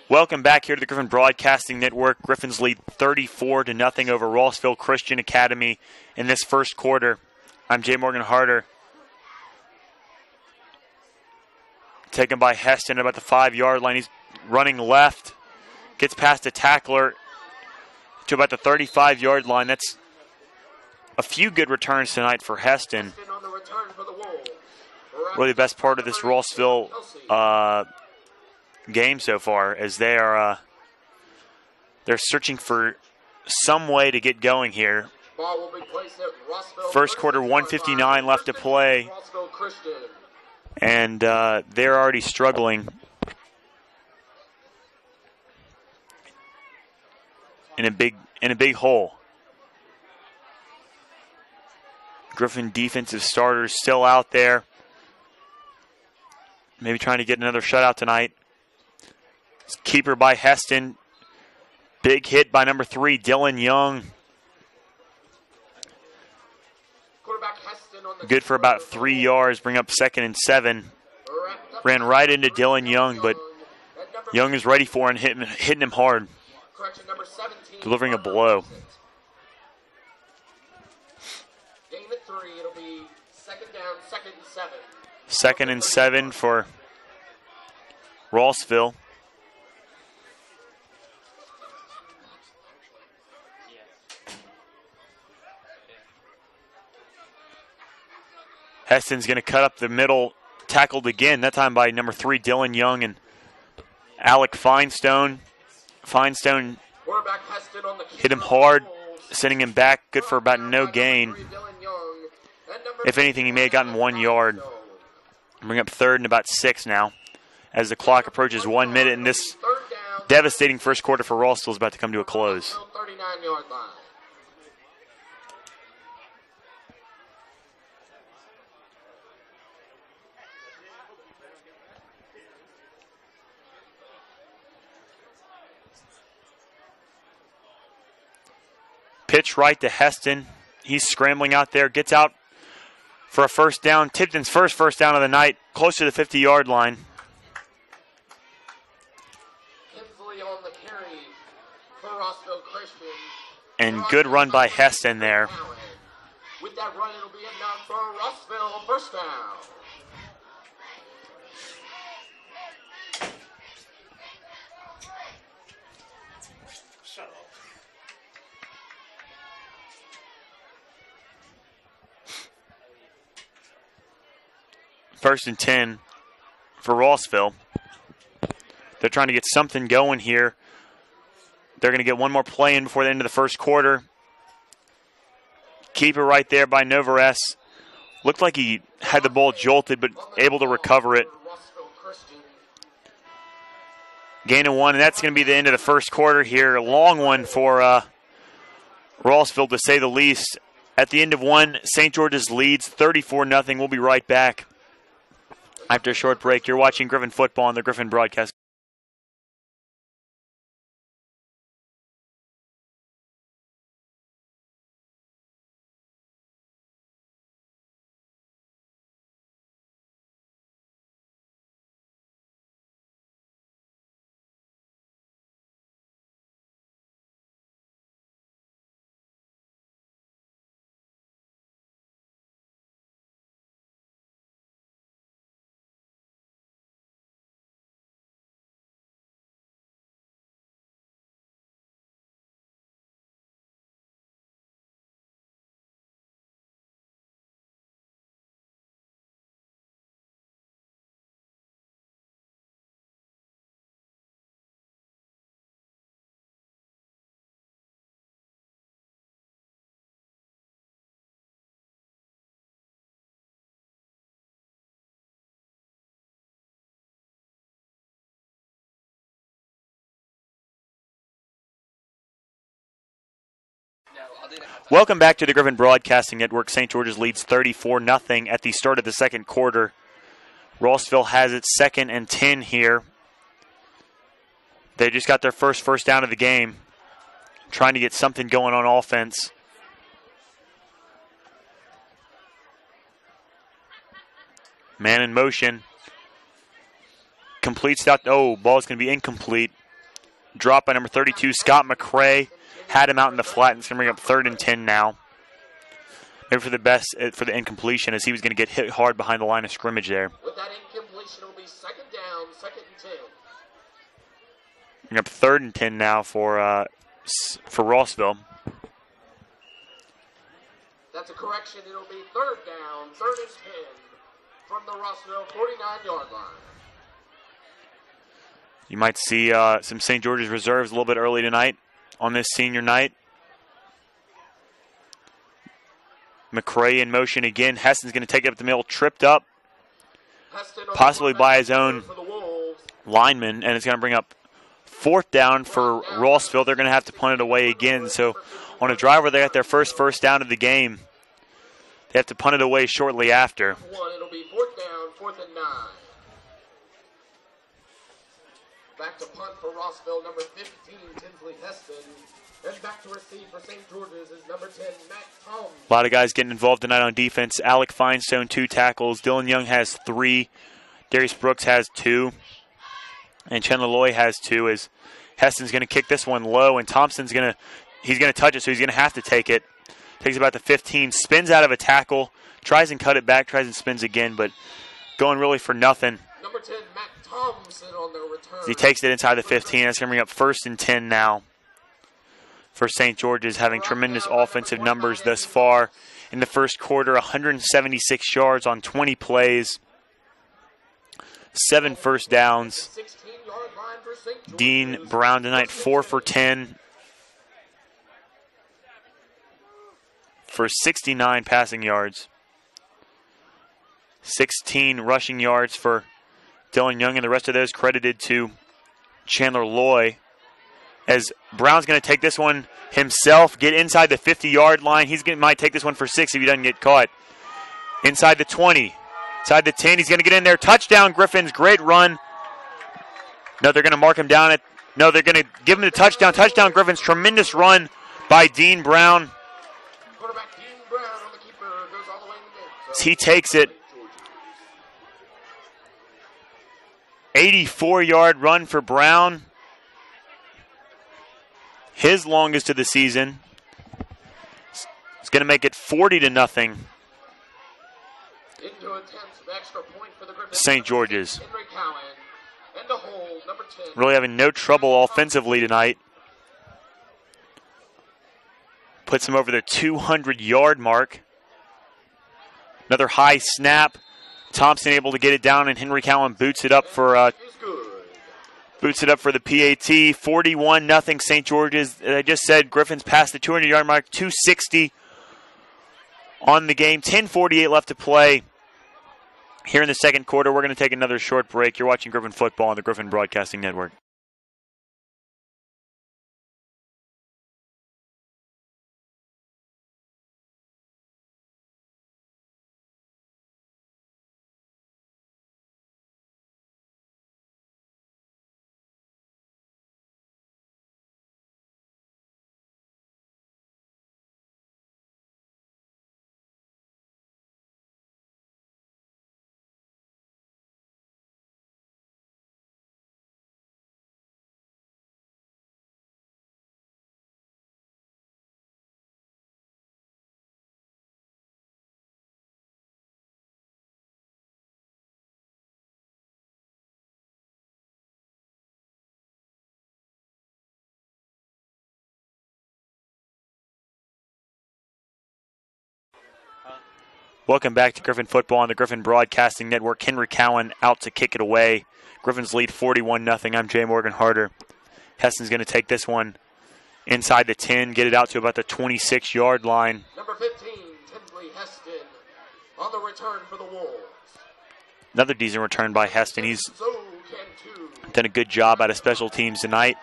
Welcome back here to the Griffin Broadcasting Network. Gryphons lead 34-0 over Rossville Christian Academy in this first quarter. I'm Jay Morgan Harder. Taken by Heston at about the 5-yard line. He's running left. Gets past a tackler to about the 35-yard line. That's a few good returns tonight for Heston. Really the best part of this Rossville game so far, as they are they're searching for some way to get going here. First quarter, 1:59 left to play, and they're already struggling in a big hole. Griffin defensive starters still out there, maybe trying to get another shutout tonight. Keeper by Heston. Big hit by number 3, Dylan Young. Good for about 3 yards, bring up 2nd and 7. Ran right into Dylan Young, but Young is ready for it and hitting him hard. Delivering a blow. Gain at 3, it'll be 2nd down, 2nd and 7. 2nd and 7 for Rossville. Heston's going to cut up the middle, tackled again, that time by number 3, Dylan Young and Alec Finestone. Finestone hit him hard, sending him back, good for about no gain. If anything, he may have gotten 1 yard. Bring up 3rd and about 6 now, as the clock approaches 1 minute, and this devastating first quarter for Rossville is about to come to a close. 39-yard line. Pitch right to Heston. He's scrambling out there, gets out for a first down. Tipton's first down of the night, close to the 50-yard line. Kinsley on the carry for Rossville Christian. And good run by Heston there. With that run, it'll be enough for Rossville, first down. First and 10 for Rossville. They're trying to get something going here. They're going to get one more play in before the end of the first quarter. Keeper right there by Novares. Looked like he had the ball jolted, but able to recover it. Gain of 1, and that's going to be the end of the first quarter here. A long one for Rossville, to say the least. At the end of 1, St. George's leads 34-0. We'll be right back after a short break. You're watching Griffin football on the Griffin Broadcast. Welcome back to the Griffin Broadcasting Network. St. George's leads 34-0 at the start of the second quarter. Rossville has it 2nd and 10 here. They just got their first down of the game, trying to get something going on offense. Man in motion. Completes out. Oh, ball's going to be incomplete. Drop by number 32, Scott McCrae. Had him out in the flat, and it's going to bring up 3rd and 10 now. Maybe for the incompletion, as he was going to get hit hard behind the line of scrimmage there. With that incompletion, it'll be 2nd down, 2nd and 10. Bring up 3rd and 10 now for Rossville. That's a correction. It'll be 3rd down, 3rd and 10 from the Rossville 49-yard line. You might see some St. George's reserves a little bit early tonight on this senior night. McCrae in motion again. Heston's going to take it up the middle, tripped up, possibly by his own lineman, and it's going to bring up 4th down for Rossville. They're going to have to punt it away again. So on a drive where they got their first down of the game, they have to punt it away shortly after. It'll be 4th down, 4th and 9. Back to punt for Rossville, number 15, Tinsley Heston. And back to receive for St. George's is number 10, Matt Tom. A lot of guys getting involved tonight on defense. Alec Finestone, 2 tackles. Dylan Young has 3. Darius Brooks has 2. And Chandler Loy has 2, as Heston's going to kick this one low, and Thompson's going to touch it, so he's going to have to take it. Takes about the 15, spins out of a tackle, tries and cut it back, tries and spins again, but going really for nothing. Number 10, Matt Thompson on the return. He takes it inside the 15. That's going to bring up 1st and 10 now for St. George's, having tremendous offensive numbers thus far in the first quarter. 176 yards on 20 plays, 7 first downs. Dean Brown tonight 4 for 10 for 69 passing yards. 16 rushing yards for Dylan Young, and the rest of those credited to Chandler Loy. As Brown's going to take this one himself, get inside the 50-yard line. Might take this one for 6 if he doesn't get caught. Inside the 20, inside the 10, he's going to get in there. Touchdown, Gryphons, great run. No, they're going to mark him down. They're going to give him the touchdown. Touchdown, Gryphons, tremendous run by Dean Brown. Quarterback Dean Brown on the keeper goes all the way in the game. He takes it. 84-yard run for Brown. His longest of the season. It's going to make it 40-0. Into attempts of extra point for the Gryphons. St. George's. Henry Cowan. And the hold, number 10. Really having no trouble offensively tonight. Puts him over the 200-yard mark. Another high snap. Thompson able to get it down, and Henry Cowan boots it up for the PAT. 41-0 St. George's. I just said Gryphons passed the 200-yard mark. 260 on the game. 10:48 left to play here in the second quarter. We're going to take another short break. You're watching Griffin Football on the Griffin Broadcasting Network. Welcome back to Griffin Football on the Griffin Broadcasting Network. Henry Cowan out to kick it away. Griffins lead 41-0. I'm Jay Morgan Harder. Heston's going to take this one inside the 10, get it out to about the 26-yard line. Number 15, Tinsley Heston on the return for the Wolves. Another decent return by Heston. He's done a good job out of special teams tonight.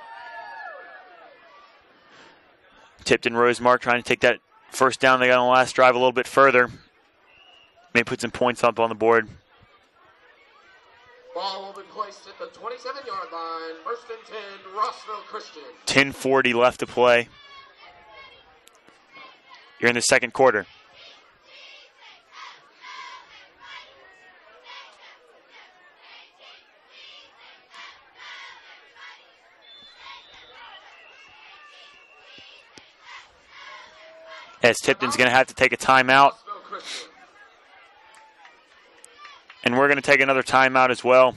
Tipton Rosemark trying to take that first down they got on the last drive a little bit further. May put some points up on the board. Ball will be placed at the 27-yard line. First and 10, Rossville Christian. 10:40 left to play. You're in the second quarter. as Tipton's going to have to take a timeout. And we're going to take another timeout as well.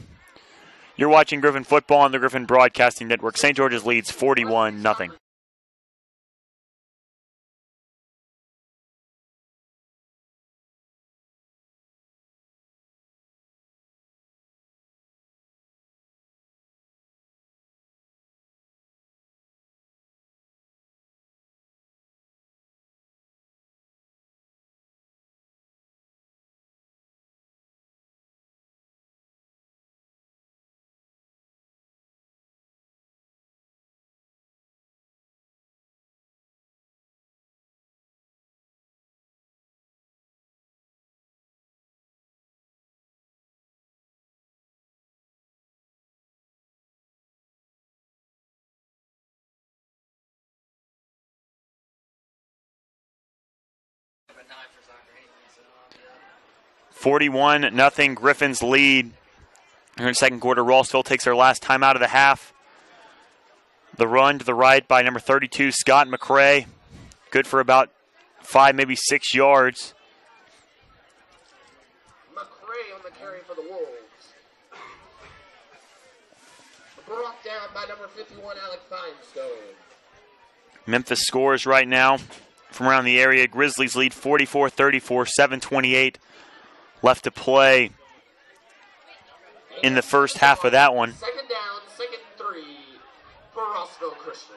You're watching Gryphon football on the Gryphon Broadcasting Network. St. George's leads 41-0. (41-0) Gryphons lead. Here in the second quarter, Rossville takes their last time out of the half. The run to the right by number 32, Scott McCrae. Good for about 5, maybe 6 yards. McCrae on the carry for the Wolves. Brought down by number 51, Alec Finestone. Memphis scores right now from around the area. Grizzlies lead 44-34, 7:28 left to play in the first half of that one. Second down, second and 3 for Rossville Christian.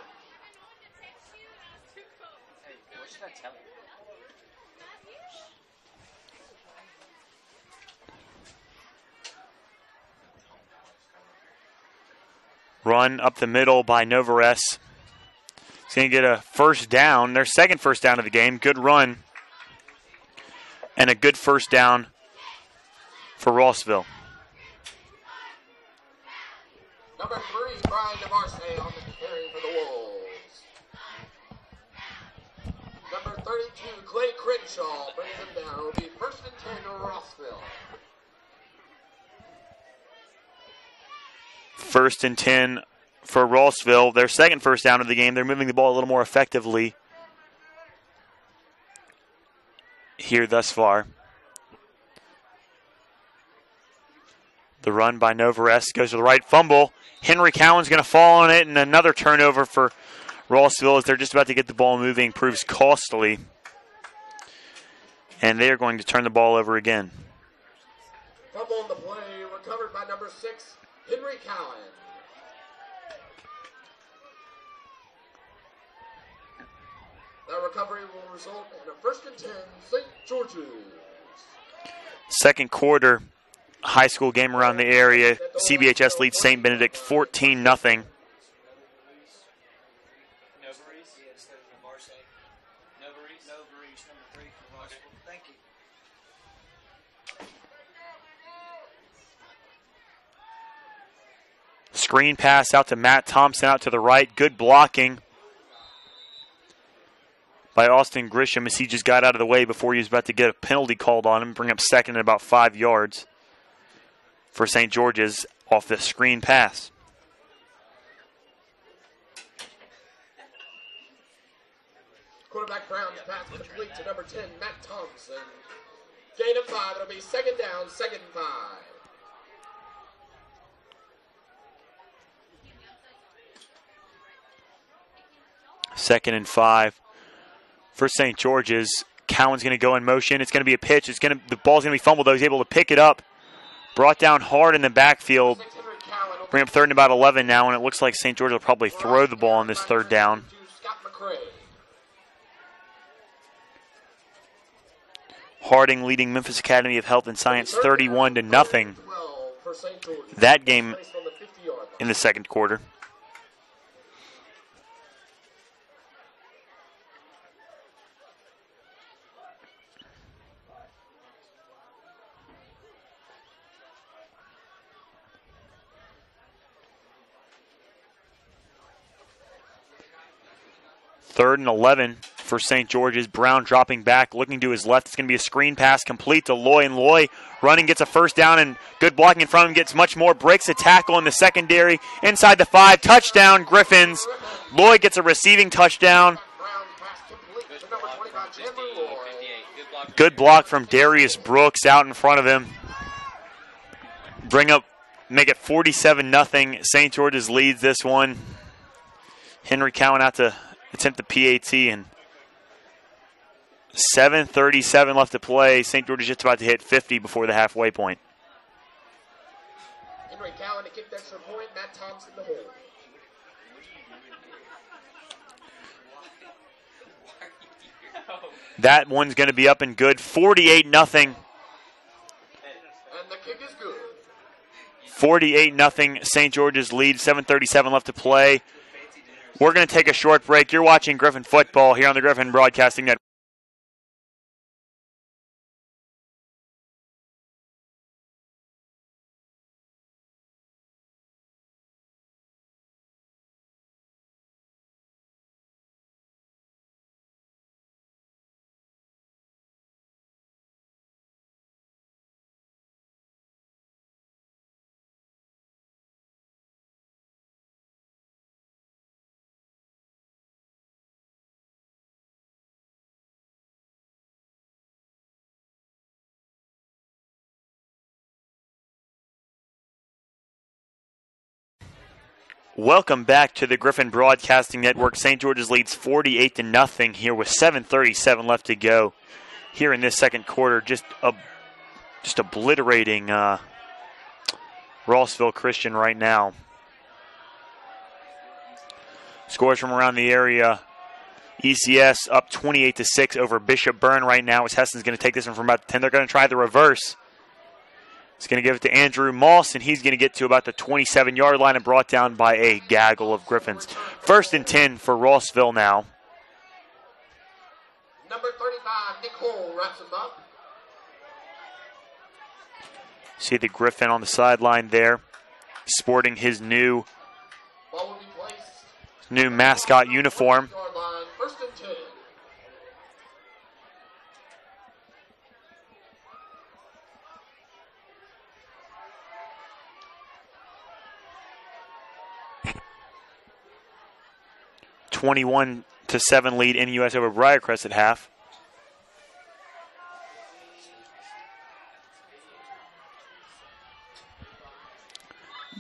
Run up the middle by Novares. He's going to get a first down, their second first down of the game. Good run. And a good first down for Rossville. Number 3, Brian DeMarce on the carry for the Wolves. Number 32, Clay Crenshaw brings him down. It will be first and 10 to Rossville. First and 10 for Rossville. Their second first down of the game. They're moving the ball a little more effectively here thus far. The run by Novares goes to the right. Fumble. Henry Cowan's going to fall on it, and another turnover for Rossville as they're just about to get the ball moving. Proves costly. And they are going to turn the ball over again. Fumble on the play, recovered by number 6, Henry Cowan. That recovery will result in a first and 10, St. George's. Second quarter, high school game around the area. CBHS leads St. Benedict 14-0. Screen pass out to Matt Thompson out to the right. Good blocking by Austin Grisham as he just got out of the way before he was about to get a penalty called on him, bring up second at about 5 yards for St. George's off the screen pass. Quarterback Brown's pass complete to number 10, Matt Thompson. Gain of 5, it'll be second down, second and 5. Second and 5 for St. George's. Cowan's going to go in motion. It's going to be a pitch. The ball's going to be fumbled, though. He's able to pick it up. Brought down hard in the backfield. Bring up third and about 11 now, and it looks like St. George will probably throw the ball on this third down. Harding leading Memphis Academy of Health and Science 31-0. That game in the second quarter. Third and 11 for St. George's. Brown dropping back, looking to his left. It's going to be a screen pass complete to Loy, and Loy running, gets a first down, and good blocking in front of him, gets much more, breaks a tackle in the secondary, inside the 5, touchdown Gryphons. Loy gets a receiving touchdown. Good block from Darius Brooks out in front of him. Make it 47-0. St. George's leads this one. Henry Cowan out to attempt the PAT, and 7:37 left to play. St. George is just about to hit 50 before the halfway point. Henry Cowan to kick the extra point. Matt Thompson the hole. That one's going to be up and good. 48-0. And the kick is good. 48-0. St. George's lead. 7:37 left to play. We're going to take a short break. You're watching Gryphon football here on the Gryphon Broadcasting Network. Welcome back to the Gryphon Broadcasting Network. St. George's leads 48-0 here with 7:37 left to go here in this second quarter. Just obliterating Rossville Christian right now. Scores from around the area. ECS up 28-6 over Bishop Byrne right now as Heston's going to take this one from about the 10. They're going to try the reverse. He's going to give it to Andrew Moss, and he's going to get to about the 27-yard line and brought down by a gaggle of Gryphons. 1st and 10 for Rossville now. Number 35, Nick Hole, wraps him up. See the Gryphon on the sideline there, sporting his new mascot uniform. 1st and 10. .21-7 lead in US over Briarcrest at half.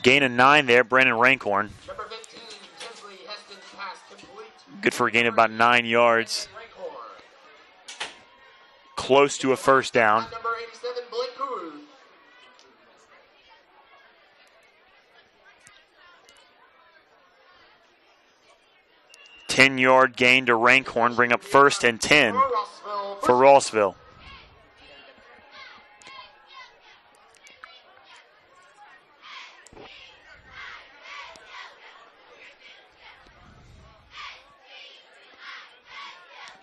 Gain of 9 there, Brandon Rankhorn. Number 15, Tinsley Heston, pass complete. Good for a gain of about 9 yards. Close to a first down. Number 87, Blake Kuru. 10-yard gain to Rankhorn, bring up 1st and 10 for Rossville.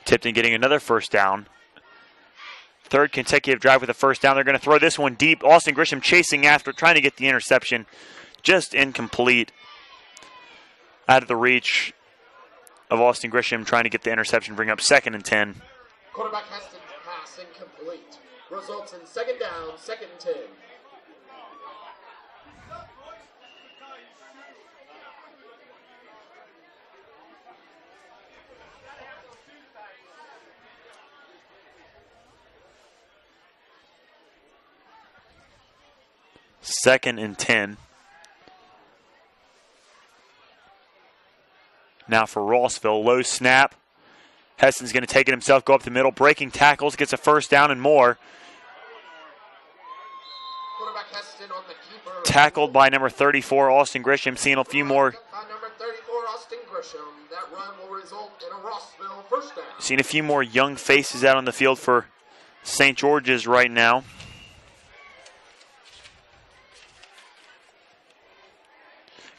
Tipton getting another first down. 3rd consecutive drive with a first down. They're going to throw this one deep. Austin Grisham chasing after, trying to get the interception. Just incomplete. Out of the reach of Austin Grisham, trying to get the interception, bring up 2nd and 10. Quarterback Heston's pass incomplete. Results in 2nd down, 2nd and 10. Second and 10. Now for Rossville, low snap. Heston's going to take it himself, go up the middle, breaking tackles, gets a first down and more. Tackled by number 34, Austin Grisham, seeing a few more. Number 34, Austin Grisham. That run will result in a Rossville first down. Seeing a few more young faces out on the field for St. George's right now.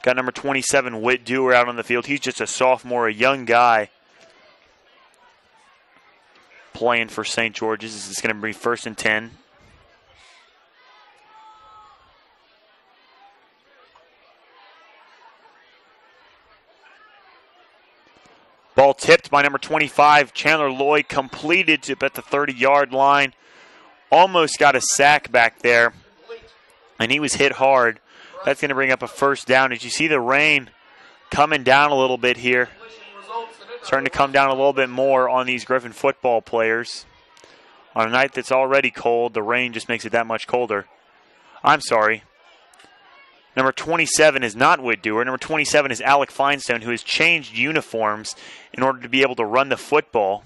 Got number 27, Whit Dewar, out on the field. He's just a sophomore, a young guy playing for St. George's. This is going to be 1st and 10. Ball tipped by number 25, Chandler Lloyd, completed to at the 30-yard line. Almost got a sack back there, and he was hit hard. That's going to bring up a first down. As you see the rain coming down a little bit here. Results in a starting to come down a little bit more on these Gryphon football players. On a night that's already cold, the rain just makes it that much colder. I'm sorry. Number 27 is not Whit Dewar. Number 27 is Alec Finestone, who has changed uniforms in order to be able to run the football.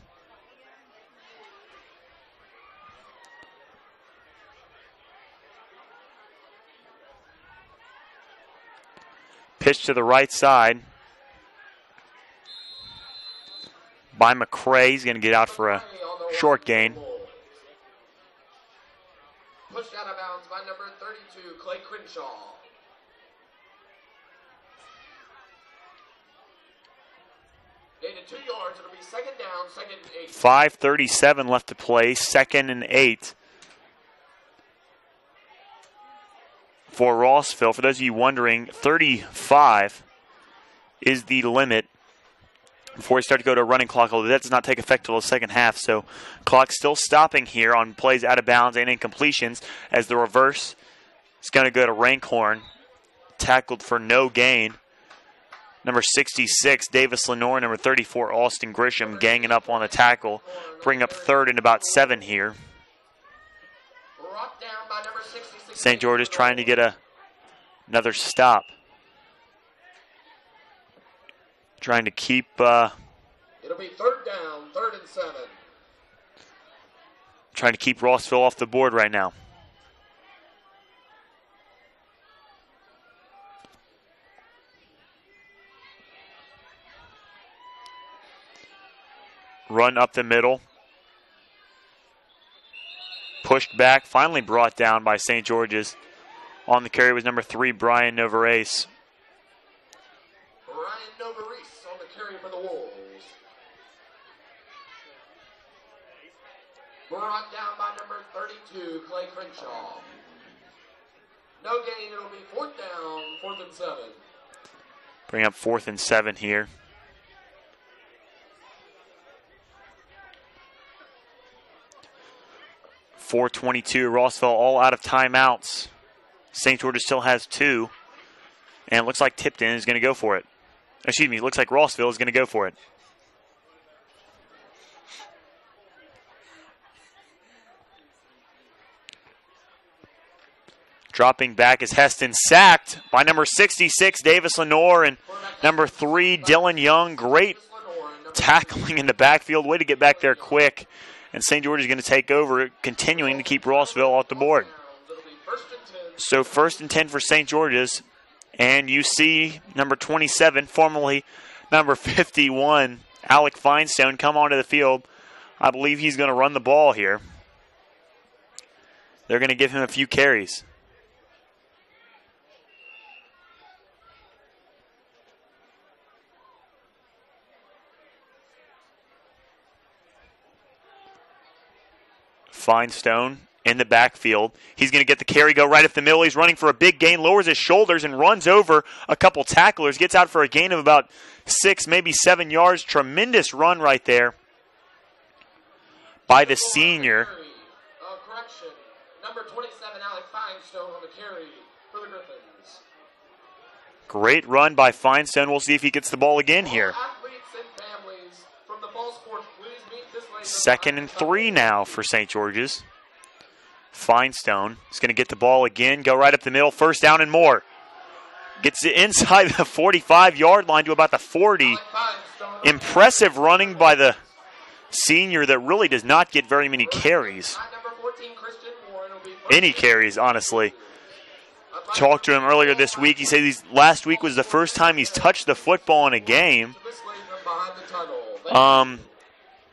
Pitch to the right side by McCray. He's going to get out for a short gain. Pushed out of bounds by number 32, Clay Crenshaw. Gain of 2 yards. It'll be second down, second and 8. 5:37 left to play, second and 8 for Rossville. For those of you wondering, 35 is the limit before we start to go to a running clock, although that does not take effect until the second half. So clock still stopping here on plays out of bounds and incompletions as the reverse is going to go to Rankhorn. Tackled for no gain. Number 66, Davis Lenore. Number 34, Austin Grisham, ganging up on the tackle. Bring up third and about 7 here. Brought down by number 66. St. George is trying to get another stop. Trying to keep... It'll be third down, third and 7. Trying to keep Rossville off the board right now. Run up the middle. Pushed back, finally brought down by St. George's. On the carry was number 3, Brian Novarese. Brian Novarese on the carry for the Wolves. Brought down by number 32, Clay Crenshaw. No gain, it'll be fourth down, fourth and 7. Bring up 4th and 7 here. .422, Rossville all out of timeouts. St. George still has 2. And it looks like Tipton is going to go for it. Excuse me, it looks like Rossville is going to go for it. Dropping back is Heston, sacked by number 66, Davis Lenore, and number 3, Dylan Young. Great tackling in the backfield. Way to get back there quick. And St. George is going to take over, continuing to keep Rossville off the board. So 1st and 10 for St. George's. And you see number 27, formerly number 51, Alec Finestone, come onto the field. I believe he's going to run the ball here. They're going to give him a few carries. Finestone in the backfield. He's going to get the carry, go right up the middle. He's running for a big gain, lowers his shoulders and runs over a couple tacklers. Gets out for a gain of about 6, maybe 7 yards. Tremendous run right there by the senior. Correction. Number 27, Alec Finestone on the carry for the Gryphons. Great run by Finestone. We'll see if he gets the ball again here. Second and 3 now for St. George's. Finestone is going to get the ball again, go right up the middle, first down and more. Gets it inside the 45-yard line to about the 40. Impressive running by the senior that really does not get very many carries. Any carries, honestly. Talked to him earlier this week. He said last week was the first time he's touched the football in a game.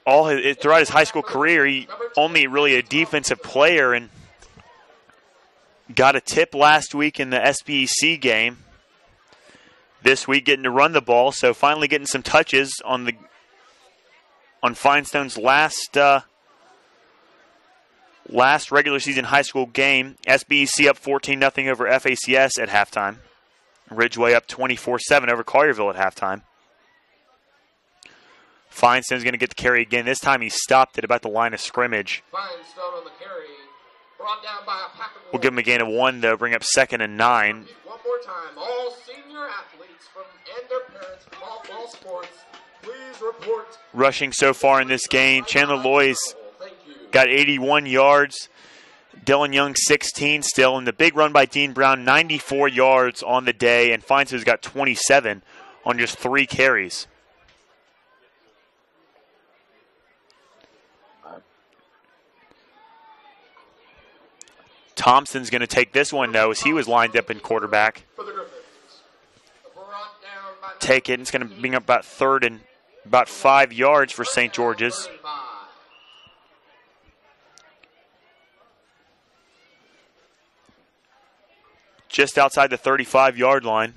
Throughout his high school career, he only really a defensive player, and got a tip last week in the SBEC game. This week getting to run the ball, so finally getting some touches on Finestone's last regular season high school game. SBEC up 14-0 over FACS at halftime. Ridgeway up 24-7 over Collierville at halftime. Finestone's going to get the carry again. This time he stopped at about the line of scrimmage. Finestone on the carry. Brought down by a pack of We'll give him a gain of 1, though, bring up 2nd and 9. One more time. All senior athletes and their parents from all sports rushing so far in this game. Chandler Loy's got 81 yards. Dylan Young, 16 still. And the big run by Dean Brown, 94 yards on the day. And Feinstein's got 27 on just 3 carries. Thompson's going to take this one, though, as he was lined up in quarterback. Take it. It's going to bring up about third and about 5 yards for St. George's. Just outside the 35-yard line.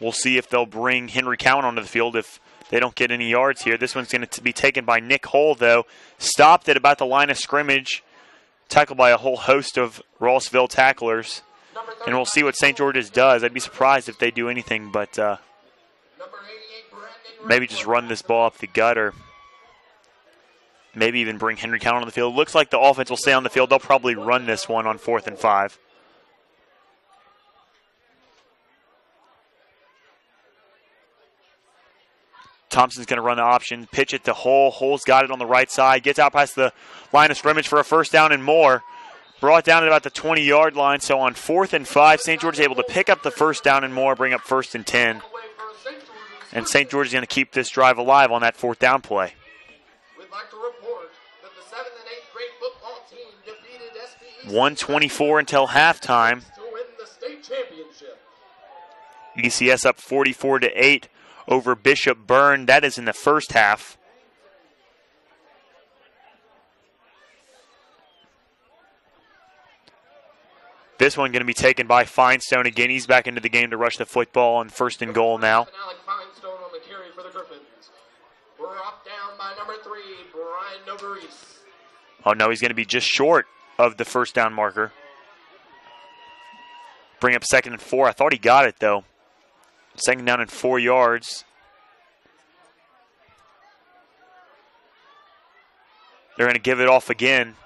We'll see if they'll bring Henry Cowan onto the field if they don't get any yards here. This one's going to be taken by Nick Hull, though. Stopped at about the line of scrimmage. Tackled by a whole host of Rossville tacklers. And we'll see what St. George's does. I'd be surprised if they do anything but maybe just run this ball up the gut or maybe even bring Henry Cowan on the field. Looks like the offense will stay on the field. They'll probably run this one on 4th and 5. Thompson's going to run the option, pitch it to Hull. Hull's got it on the right side, gets out past the line of scrimmage for a first down and more. Brought down at about the 20-yard line, so on 4th and 5, St. George is able to pick up the first down and more, bring up 1st and 10. And St. George is going to keep this drive alive on that 4th down play. We'd like to report that the 7th and 8th grade football team defeated SPEC 1:24 until halftime. to win the state championship. ECS up 44-8 over Bishop Byrne. That is in the first half. This one going to be taken by Feinstone again. He's back into the game to rush the football on 1st and goal now. Alec Feinstone on the carry for the Gryphons. We're up down by number 3, Brian Novaris. Oh, no, he's going to be just short of the first down marker. Bring up 2nd and 4. I thought he got it, though. 2nd down and 4 yards. They're going to give it off again.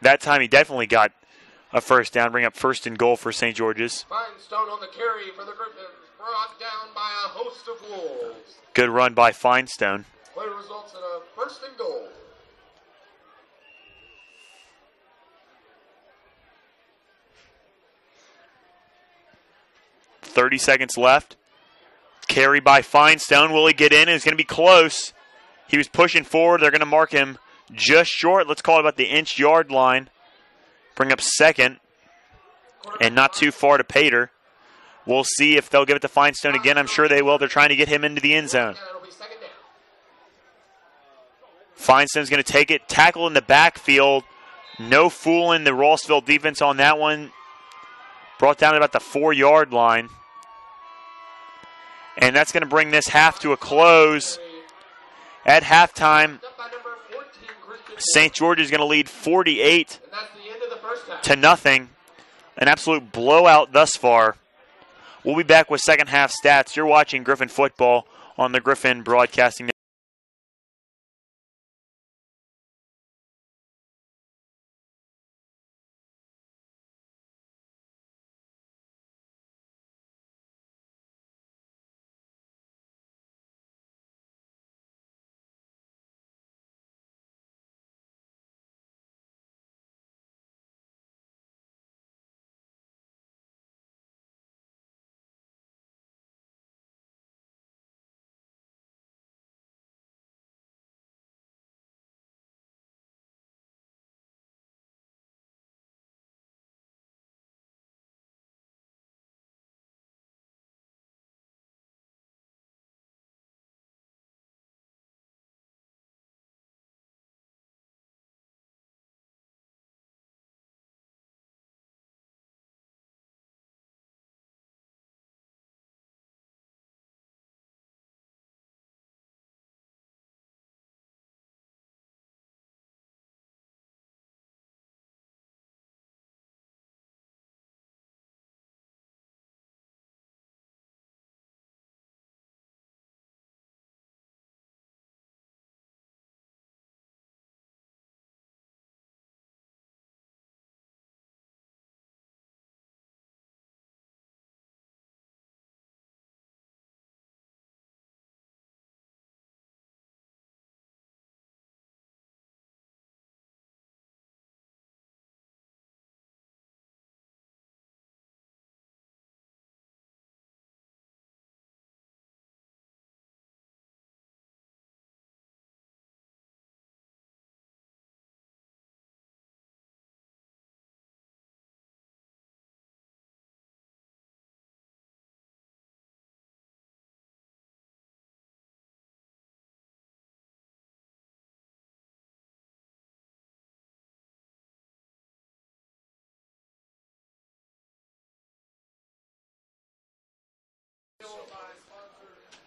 That time he definitely got a first down. Bring up 1st and goal for St. George's. Feinstone on the carry for the Gryphons. Brought down by a host of Wolves. Good run by Feinstone. Play results in a 1st and goal. .30 seconds left. Carry by Feinstone. Will he get in? It's going to be close. He was pushing forward. They're going to mark him just short. Let's call it about the inch-yard line. Bring up 2nd. And not too far to Pater. We'll see if they'll give it to Feinstone again. I'm sure they will. They're trying to get him into the end zone. Feinstone's going to take it. Tackle in the backfield. No fooling the Rossville defense on that one. Brought down at about the 4-yard line. And that's going to bring this half to a close. At halftime, St. George is going to lead 48-0. An absolute blowout thus far. We'll be back with second half stats. You're watching Gryphon football on the Gryphon Broadcasting Network.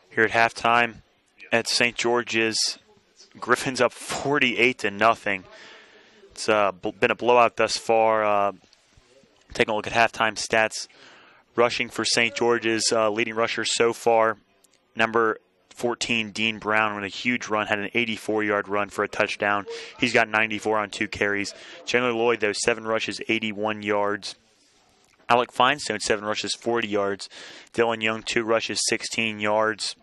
Here at halftime at St. George's, Gryphons up 48-0. It's been a blowout thus far. Taking a look at halftime stats. Rushing for St. George's, leading rusher so far, number 14, Dean Brown, with a huge run, had an 84-yard run for a touchdown. He's got 94 on 2 carries. Chandler Lloyd, though, 7 rushes, 81 yards. Alec Finestone, 7 rushes, 40 yards. Dylan Young, 2 rushes, 16 yards.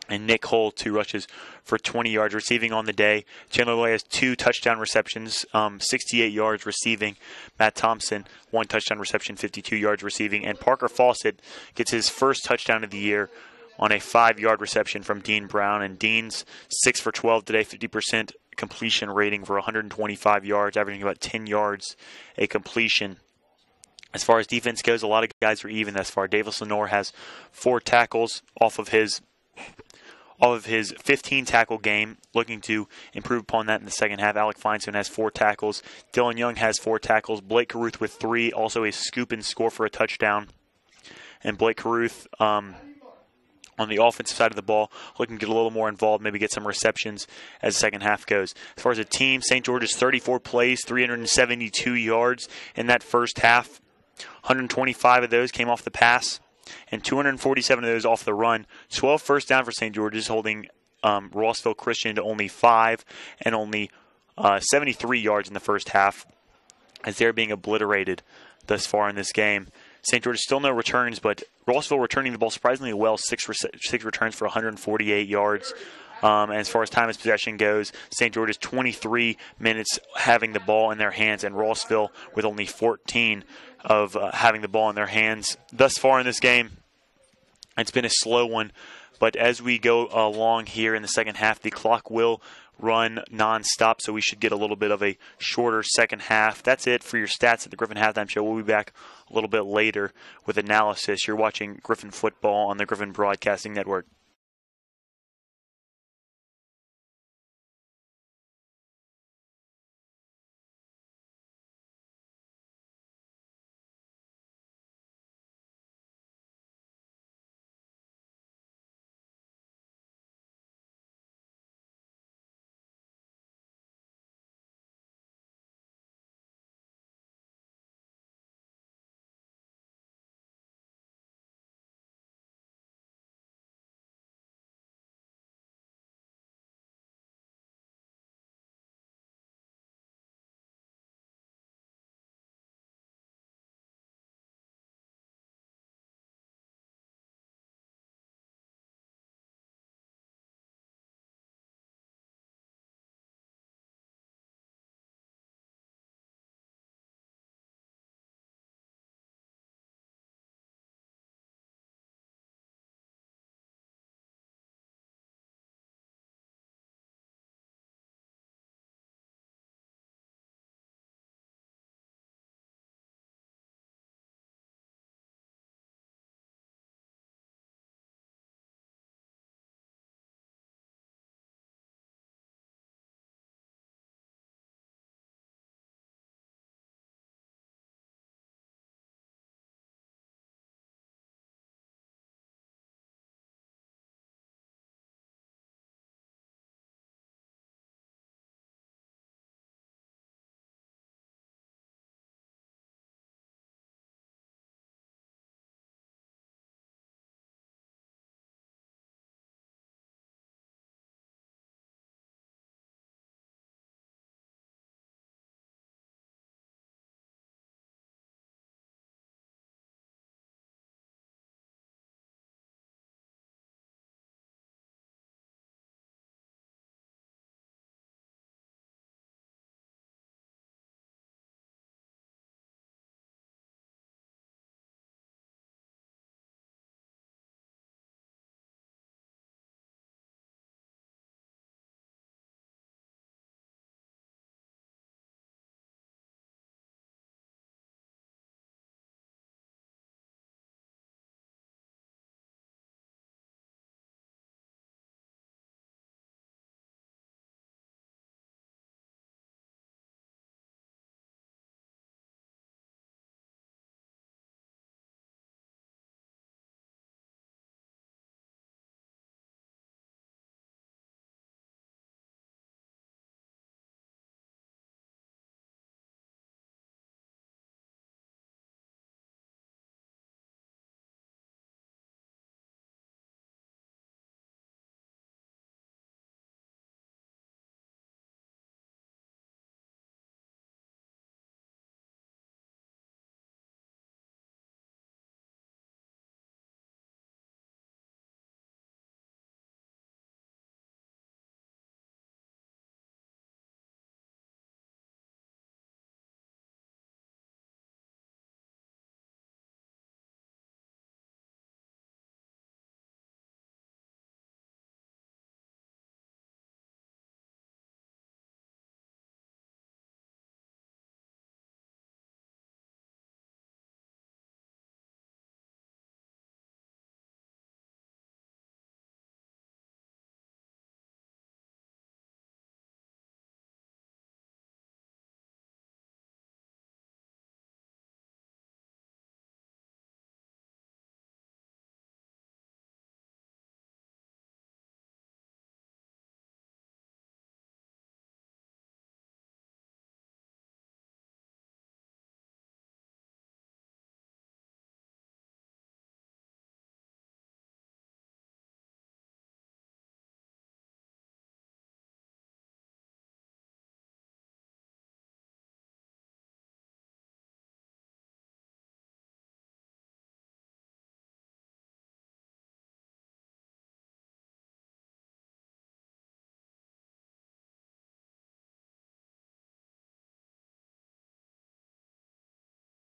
And Nick Hull, 2 rushes for 20 yards receiving on the day. Chandler Lloyd has 2 touchdown receptions, 68 yards receiving. Matt Thompson, 1 touchdown reception, 52 yards receiving. And Parker Fawcett gets his first touchdown of the year on a 5-yard reception from Dean Brown. And Dean's 6 for 12 today, 50% completion rating for 125 yards, averaging about 10 yards a completion. As far as defense goes, a lot of guys are even thus far. Davis Lenore has 4 tackles off of his 15-tackle game, looking to improve upon that in the second half. Alec Finestone has 4 tackles. Dylan Young has 4 tackles. Blake Caruth with 3, also a scoop and score for a touchdown. And Blake Caruth on the offensive side of the ball, looking to get a little more involved, maybe get some receptions as the second half goes. As far as a team, St. George's 34 plays, 372 yards in that first half. 125 of those came off the pass, and 247 of those off the run. 12 first down for St. George's, holding Rossville Christian to only 5 and only 73 yards in the first half, as they're being obliterated thus far in this game. St. George's still no returns, but Rossville returning the ball surprisingly well, 6 returns for 148 yards. And as far as time of possession goes, St. George's 23 minutes having the ball in their hands, and Rossville with only 14 of having the ball in their hands. Thus far in this game, it's been a slow one, but as we go along here in the second half, the clock will run nonstop, so we should get a little bit of a shorter second half. That's it for your stats at the Gryphon Halftime Show. We'll be back a little bit later with analysis. You're watching Gryphon Football on the Gryphon Broadcasting Network.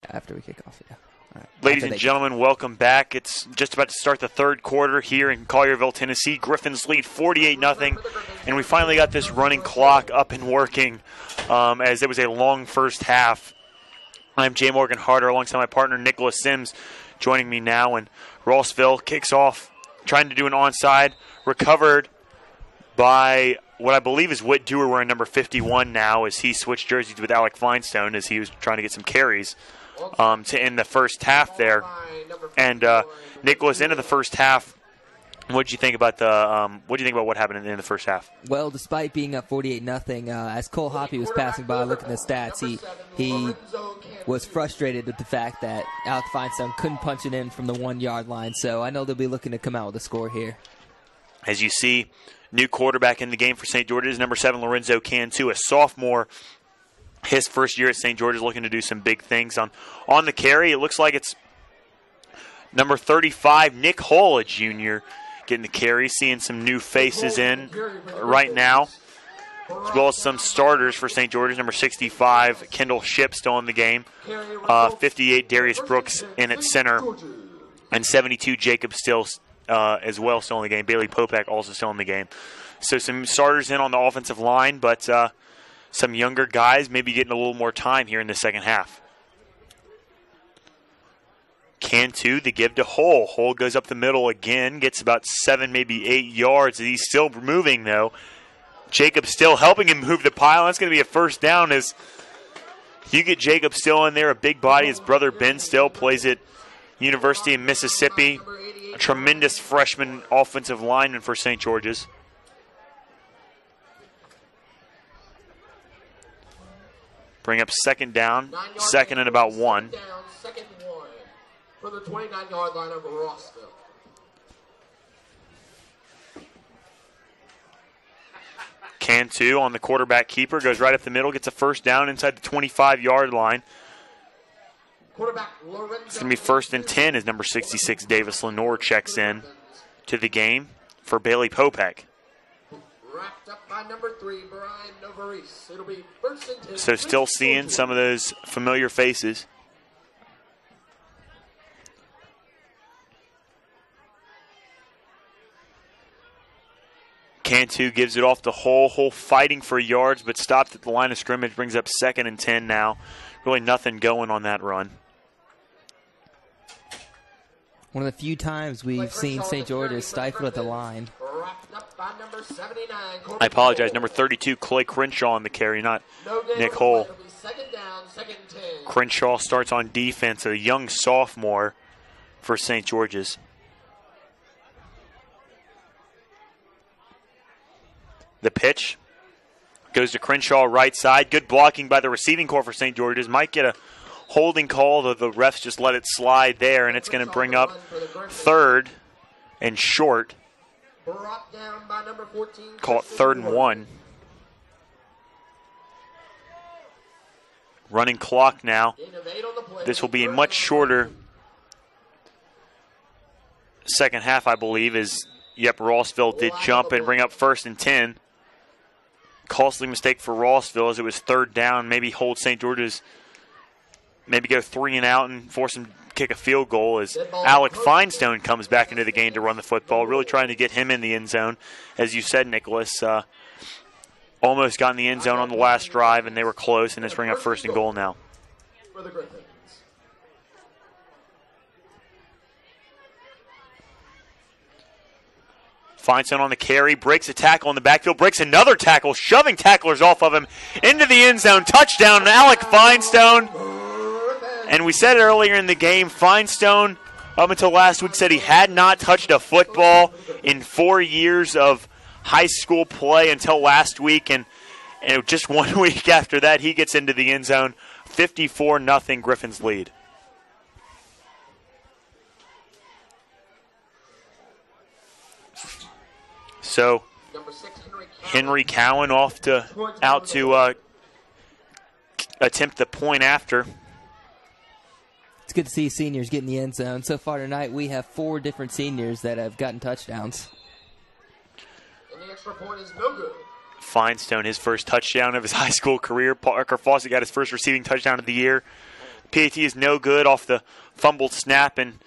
After we kick off, yeah. All right. Ladies and gentlemen, welcome back. It's just about to start the third quarter here in Collierville, Tennessee. Gryphons lead 48-0, and we finally got this running clock up and working as it was a long first half. I'm J. Morgan Harder alongside my partner Nicholas Sims joining me now, and Rossville kicks off trying to do an onside, recovered by what I believe is Whit Dewar wearing number 51 now as he switched jerseys with Alec Feinstone as he was trying to get some carries to end the first half there. And Nicholas, into the first half, what did you think about what happened in the first half? Well, despite being up 48-0, as Cole Hoppy was passing by looking at the stats, he was frustrated with the fact that Alec Feinstone couldn't punch it in from the 1-yard line. So I know they'll be looking to come out with a score here. As you see, new quarterback in the game for St. George's, number 7, Lorenzo Cantu, a sophomore. His first year at St. George's, looking to do some big things. On the carry, it looks like it's number 35, Nick Hull, a junior, getting the carry. Seeing some new faces in right now, as well as some starters for St. George's. Number 65, Kendall Shipp, still in the game. 58, Darius Brooks in at center. And 72, Jacob Still as well still in the game. Bailey Popek also still in the game. So some starters in on the offensive line, but some younger guys maybe getting a little more time here in the second half. Cantu, the give to Hull. Hull goes up the middle again, gets about 7, maybe 8 yards. He's still moving, though. Jacob Still helping him move the pile. That's going to be a first down as you get Jacob Still in there, a big body. His brother Ben Still plays at University of Mississippi. A tremendous freshman offensive lineman for St. George's. Bring up second down, second and about 1. Second 1 for the 29-yard line of Rossville. Cantu on the quarterback keeper, goes right up the middle, gets a first down inside the 25-yard line. It's going to be first and 10 as number 66, Davis Lenore, checks in to the game for Bailey Popek. Wrapped up by number 3, Brian Novaris. It'll be first and 10. So still seeing some of those familiar faces. Cantu gives it off to Hull. Hull fighting for yards, but stopped at the line of scrimmage. Brings up second and 10 now. Really nothing going on that run. One of the few times we've seen St. George's stifled at the line. I apologize. Number 32, Clay Crenshaw on the carry, not Nick Hull. Crenshaw starts on defense, a young sophomore for St. George's. The pitch goes to Crenshaw right side. Good blocking by the receiving corps for St. George's. Might get a holding call, though the refs just let it slide there, and it's going to bring up third and short. Call it 3rd and 1. Running clock now. This will be a much shorter second half, I believe, as Rossville did jump and bring up 1st and 10. Costly mistake for Rossville as it was 3rd down. Maybe hold St. George's, maybe go 3 and out and force them to kick a field goal as Alec Feinstone comes back into the game to run the football, really trying to get him in the end zone. As you said, Nicholas, almost got in the end zone on the last drive, and they were close, and it's bring up 1st and goal now. For the Gryphons. Feinstone on the carry, breaks a tackle in the backfield, breaks another tackle, shoving tacklers off of him into the end zone. Touchdown, Alec Feinstone. And we said it earlier in the game, Feinstone, up until last week, said he had not touched a football in 4 years of high school play until last week. And just 1 week after that, he gets into the end zone. 54-0 Gryphons lead. So Henry Cowan out to attempt the point after. It's good to see seniors get in the end zone. So far tonight, we have 4 different seniors that have gotten touchdowns. And the extra point is no good. Feinstone, his first touchdown of his high school career. Parker Fawcett got his first receiving touchdown of the year. PAT is no good off the fumbled snap. And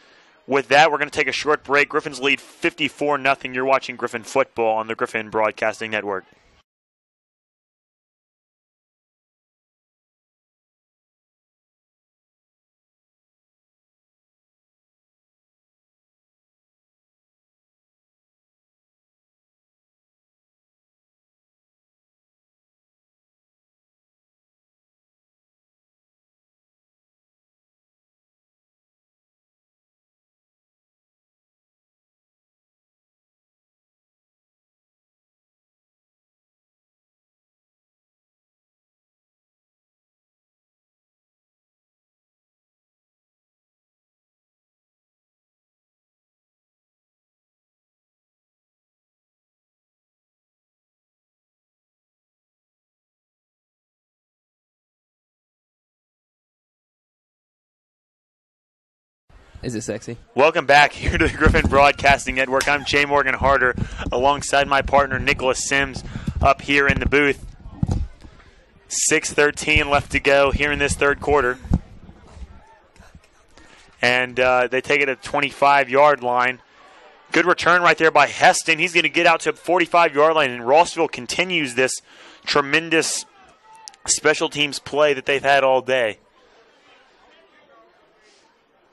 with that, we're going to take a short break. Gryphons lead 54-0. You're watching Gryphon football on the Gryphon Broadcasting Network. Is it sexy? Welcome back here to the Gryphon Broadcasting Network. I'm Jay Morgan Harder alongside my partner Nicholas Sims up here in the booth. 6:13 left to go here in this third quarter. And they take it at the 25-yard line. Good return right there by Heston. He's going to get out to the 45-yard line, and Rossville continues this tremendous special teams play that they've had all day.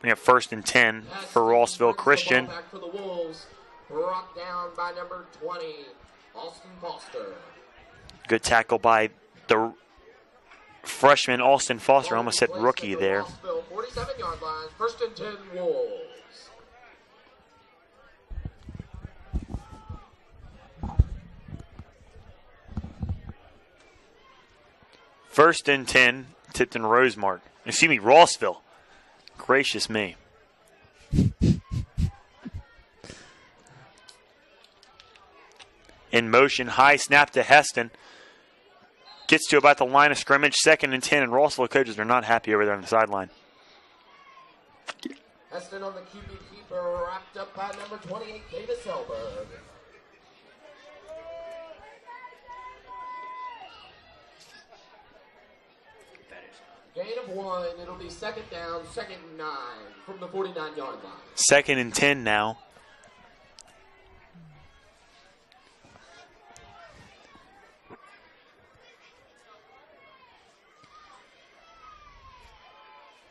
We have 1st and 10 for Rossville Christian. Back for the Wolves, brought down by number 20, Austin Foster. Good tackle by the freshman Austin Foster. I almost said rookie there. 47-yard line, 1st and 10 Wolves. First and 10, Tipton Rosemark. Excuse me, Rossville. Gracious me. In motion, high snap to Heston. Gets to about the line of scrimmage, 2nd and 10, and Rossville coaches are not happy over there on the sideline. Heston on the QB keeper, wrapped up by number 28, Davis Elberg. Gain of 1, it'll be 2nd down, 2nd and 9 from the 49-yard line. 2nd and 10 now.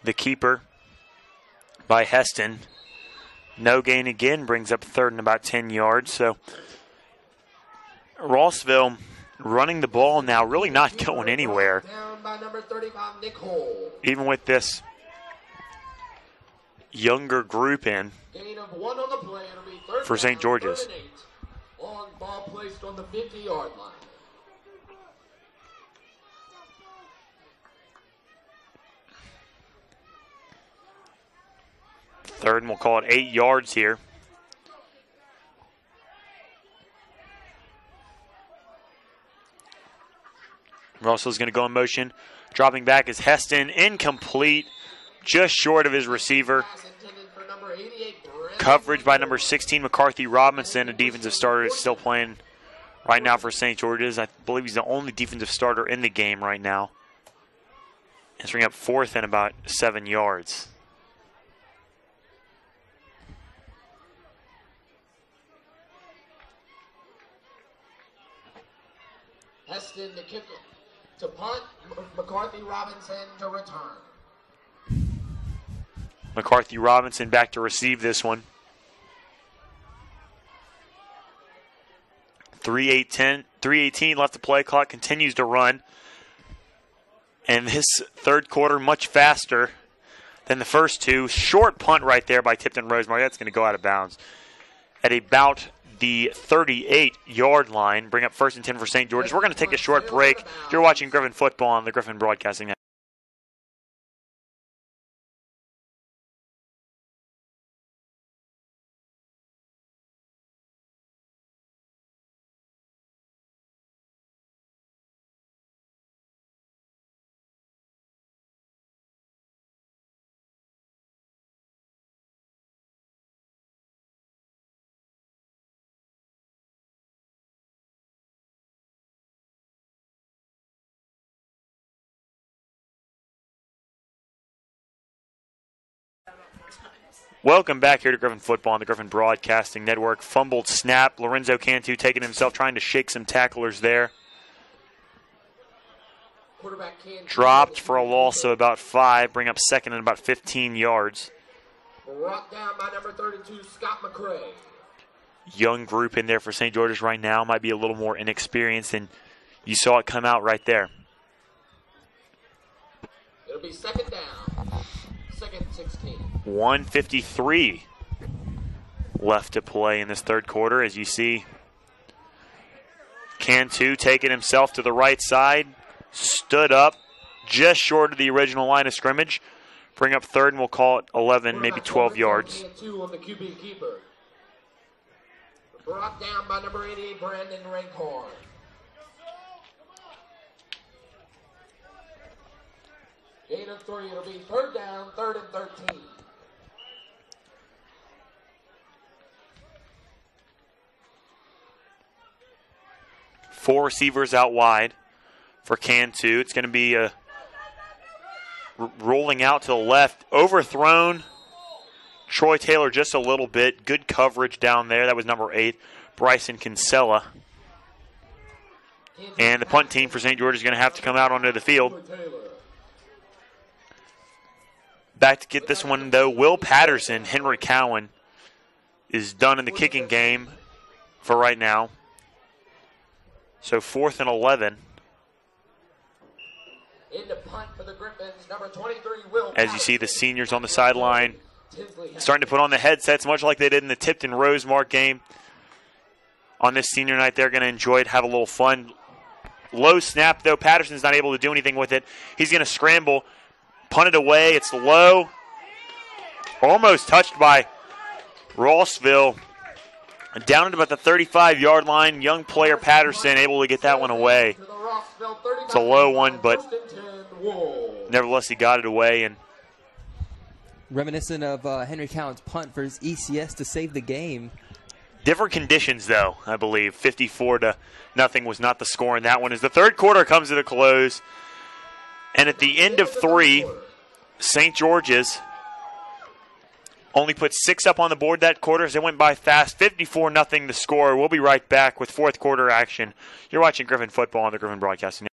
The keeper by Heston. No gain again, brings up 3rd and about 10 yards. So Rossville running the ball now, really not going anywhere. Down by number 35, Nick Hole. Even with this younger group in Gain of 1 on the play, it'll be 3rd for St. down, George's. 3rd and 8. On ball placed on the 50-yard line. Third, and we'll call it 8 yards here. Russell's going to go in motion. Dropping back is Heston. Incomplete. Just short of his receiver. Coverage by number 16, McCarthy Robinson, a defensive starter, is still playing right now for St. George's. I believe he's the only defensive starter in the game right now. It's bringing up 4th and about 7 yards. Heston to kick it. To punt, McCarthy Robinson to return. McCarthy Robinson back to receive this one. 3:18 left to play. Clock continues to run. And this third quarter much faster than the first two. Short punt right there by Tipton Rosemark. That's going to go out of bounds at about the 38-yard line. Bring up 1st and 10 for St. George's. We're going to take a short break. You're watching Gryphon football on the Gryphon Broadcasting Network. Welcome back here to Gryphon Football on the Gryphon Broadcasting Network. Fumbled snap. Lorenzo Cantu taking himself, trying to shake some tacklers there. Dropped for a loss of about 5. Bring up second and about 15 yards. Brought down by number 32, Scott McCray. Young group in there for St. George's right now. Might be a little more inexperienced, and you saw it come out right there. It'll be second down. Second 16. 1:53 left to play in this third quarter. As you see, Cantu taking himself to the right side. Stood up just short of the original line of scrimmage. Bring up third, and we'll call it 11, maybe 12 yards. On the QB keeper. Brought down by number 88, Brandon Rancorn. Gain of 3. It'll be third down, 3rd and 13. Four receivers out wide for Cantu. It's going to be rolling out to the left. Overthrown. Troy Taylor just a little bit. Good coverage down there. That was number 8, Bryson Kinsella. And the punt team for St. George is going to have to come out onto the field. Back to get this one, though, Will Patterson. Henry Cowan is done in the kicking game for right now. So 4th and 11. In the punt for the Gryphons, number 23, Will. As you see the seniors on the sideline starting to put on the headsets, much like they did in the Tipton Rosemark game. On this senior night, they're going to enjoy it, have a little fun. Low snap, though. Patterson's not able to do anything with it. He's going to scramble. Punt it away. It's low. Almost touched by Rossville. Down at about the 35-yard line. Young player Patterson able to get that one away. It's a low one, but nevertheless he got it away. And reminiscent of Henry Cowan's punt for his ECS to save the game. Different conditions, though, I believe. 54-0 was not the score in that one. As the third quarter comes to the close, and at the end of 3, St. George's only put 6 up on the board that quarter as it went by fast. 54-0 the score. We'll be right back with fourth quarter action. You're watching Gryphon Football on the Gryphon Broadcasting Network.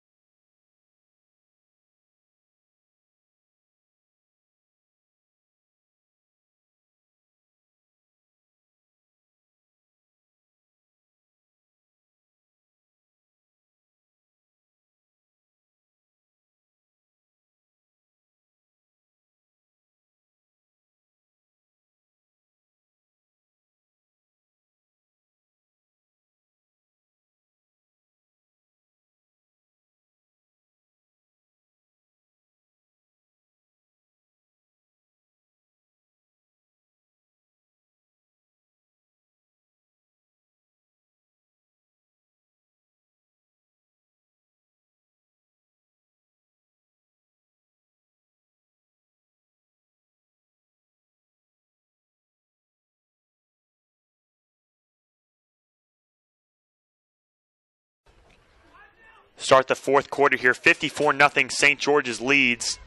Start the fourth quarter here. 54-0 St. George's leads.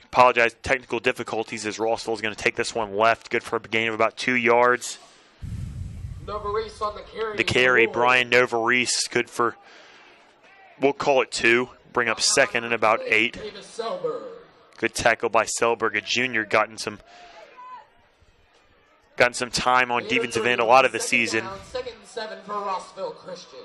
Apologize, technical difficulties as Rossville is going to take this one left. Good for a gain of about 2 yards. Novarese on the carry, Brian Novarese, good for, we'll call it 2. Bring up second and about 8. Good tackle by Selberg, a junior, gotten some time on defensive end a lot of the season. 2nd and 7 for Rossville Christian.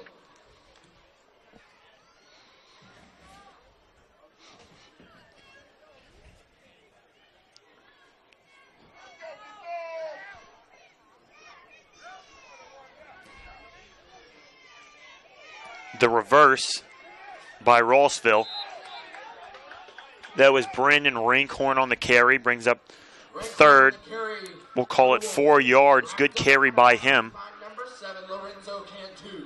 The reverse by Rossville. That was Brendan Rinkhorn on the carry. Brings up third. We'll call it 4 yards. Good carry by him. Number 7, Lorenzo Cantu.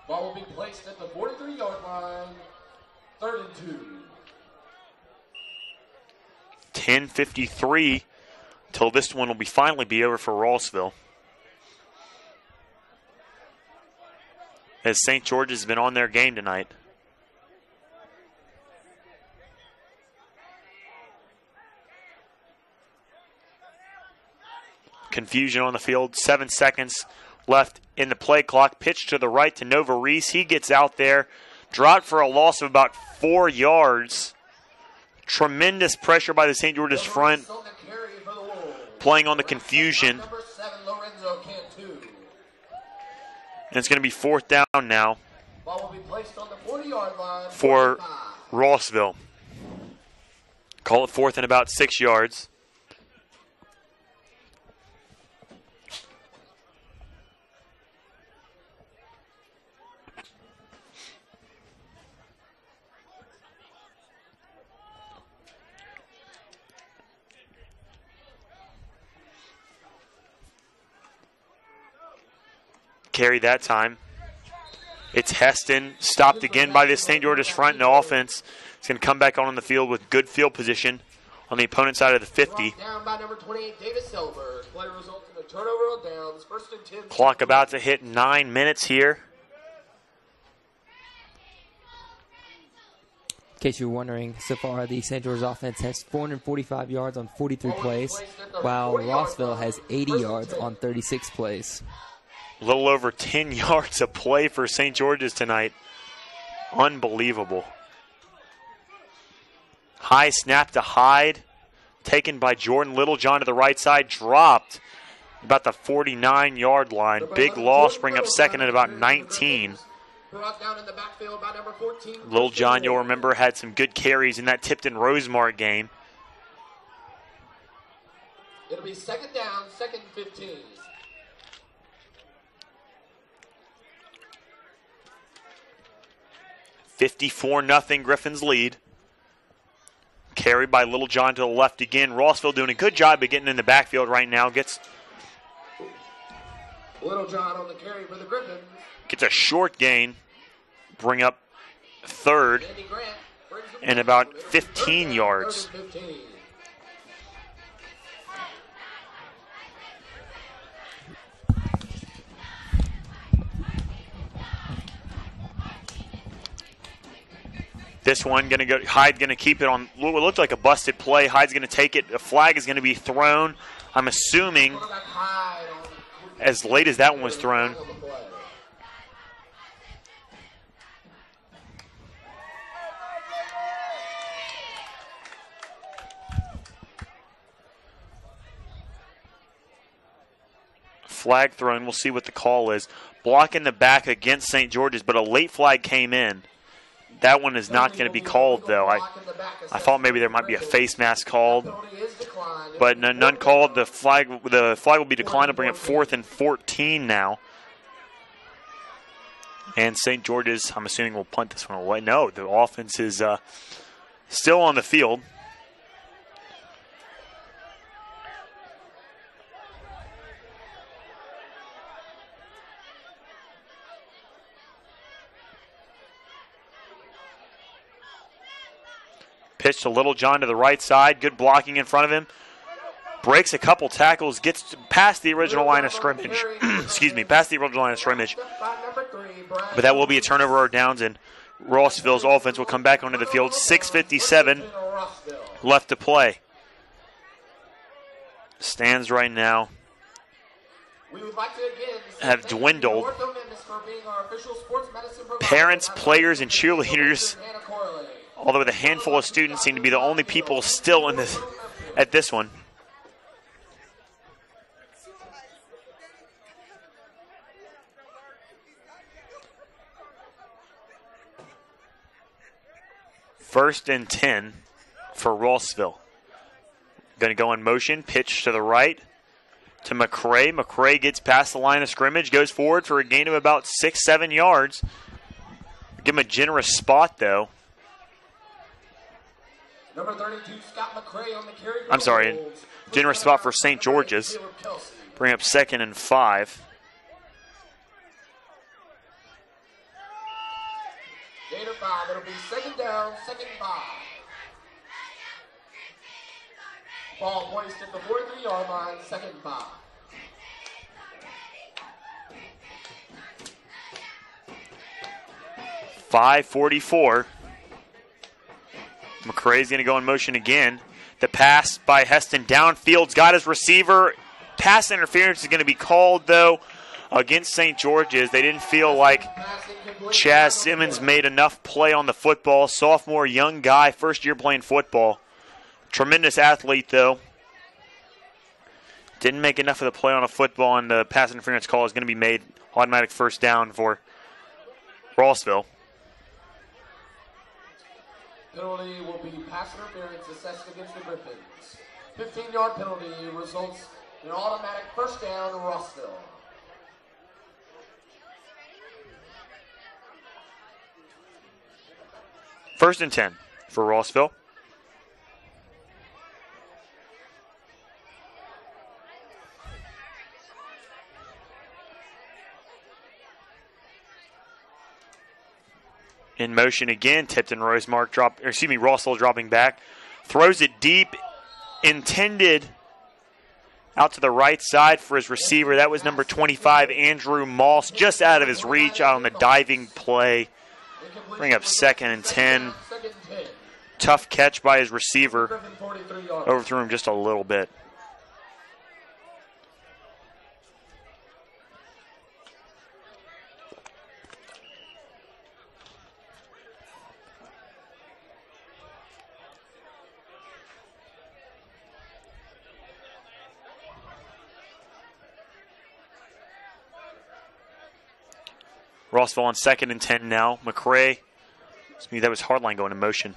Ball will be placed at the 43-yard line. 3rd and 2. 10:53 till this one will finally be over for Rossville. as St. George's has been on their game tonight. Confusion on the field. 7 seconds left in the play clock. Pitch to the right to Nova Reese. He gets out there. Dropped for a loss of about 4 yards. Tremendous pressure by the St. George's front. Playing on the confusion. And it's going to be 4th down now for Rossville. Call it 4th and about 6 yards. Carry that time. It's Heston, stopped again by this St. George's front. No offense. It's going to come back on the field with good field position on the opponent's side of the 50. Down by number 28, Davis Silver. Play results in a turnover on downs. 1st and 10. Clock about to hit 9 minutes here. In case you're wondering, so far the St. George's offense has 445 yards on 43 plays, while Rossville has 80 yards on 36 plays. A little over 10 yards of play for St. George's tonight. Unbelievable. High snap to Hyde. Taken by Jordan Littlejohn to the right side. Dropped about the 49-yard line. Big loss. Bring up 2nd at about 19. Littlejohn, you'll remember, had some good carries in that Tipton Rosemart game. It'll be 2nd down, 2nd and 15. 54-0 Gryphons lead. Carried by Littlejohn to the left again. Rossville doing a good job of getting in the backfield right now. Gets Littlejohn on the carry for the Gryphons. Gets a short gain. Bring up 3rd and about 15 yards. This one going to go. Hyde going to keep it on what looked like a busted play. Hyde's going to take it. A flag is going to be thrown. I'm assuming as late as that one was thrown. Flag thrown. We'll see what the call is. Block in the back against St. George's, but a late flag came in. That one is not going to be called, though. I thought maybe there might be a face mask called, but none called. The flag will be declined to bring up 4th and 14 now. And St. George's, I'm assuming, will punt this one away. No, the offense is still on the field. Pitch to Littlejohn to the right side. Good blocking in front of him. Breaks a couple tackles. Gets past the original line of scrimmage. Excuse me, past the original line of scrimmage. But that will be a turnover or downs, and Rossville's offense will come back onto the field. 6:57 left to play. Stands right now have dwindled. Parents, players, and cheerleaders, although with a handful of students, seem to be the only people still in this at this one. First and 10 for Rossville. Going to go in motion, pitch to the right to McCray. McCray gets past the line of scrimmage, goes forward for a gain of about 6-7 yards. Give him a generous spot, though. Number 32, Scott McCray on the carry. I'm sorry, generous spot for St. George's. Bring up 2nd and 5. Gain of 5. It'll be 2nd down, 2nd and 5. Ball placed at the 43-yard line, 2nd and 5. 5:44. McCrae's going to go in motion again. The pass by Heston downfield's got his receiver. Pass interference is going to be called, though, against St. George's. They didn't feel like Chaz Simmons made enough play on the football. Sophomore, young guy, first year playing football. Tremendous athlete, though. Didn't make enough of the play on a football, and the pass interference call is going to be made. Automatic first down for Rossville. Penalty will be pass interference assessed against the Gryphons. 15-yard penalty results in automatic first down to Rossville. First and 10 for Rossville. In motion again, Tipton Rossville dropping back. Throws it deep, intended out to the right side for his receiver. That was number 25, Andrew Moss, just out of his reach out on the diving play. Bring up 2nd and 10. Tough catch by his receiver. Overthrew him just a little bit. Rossville on 2nd and 10 now. McCrae, that was hardline going in motion.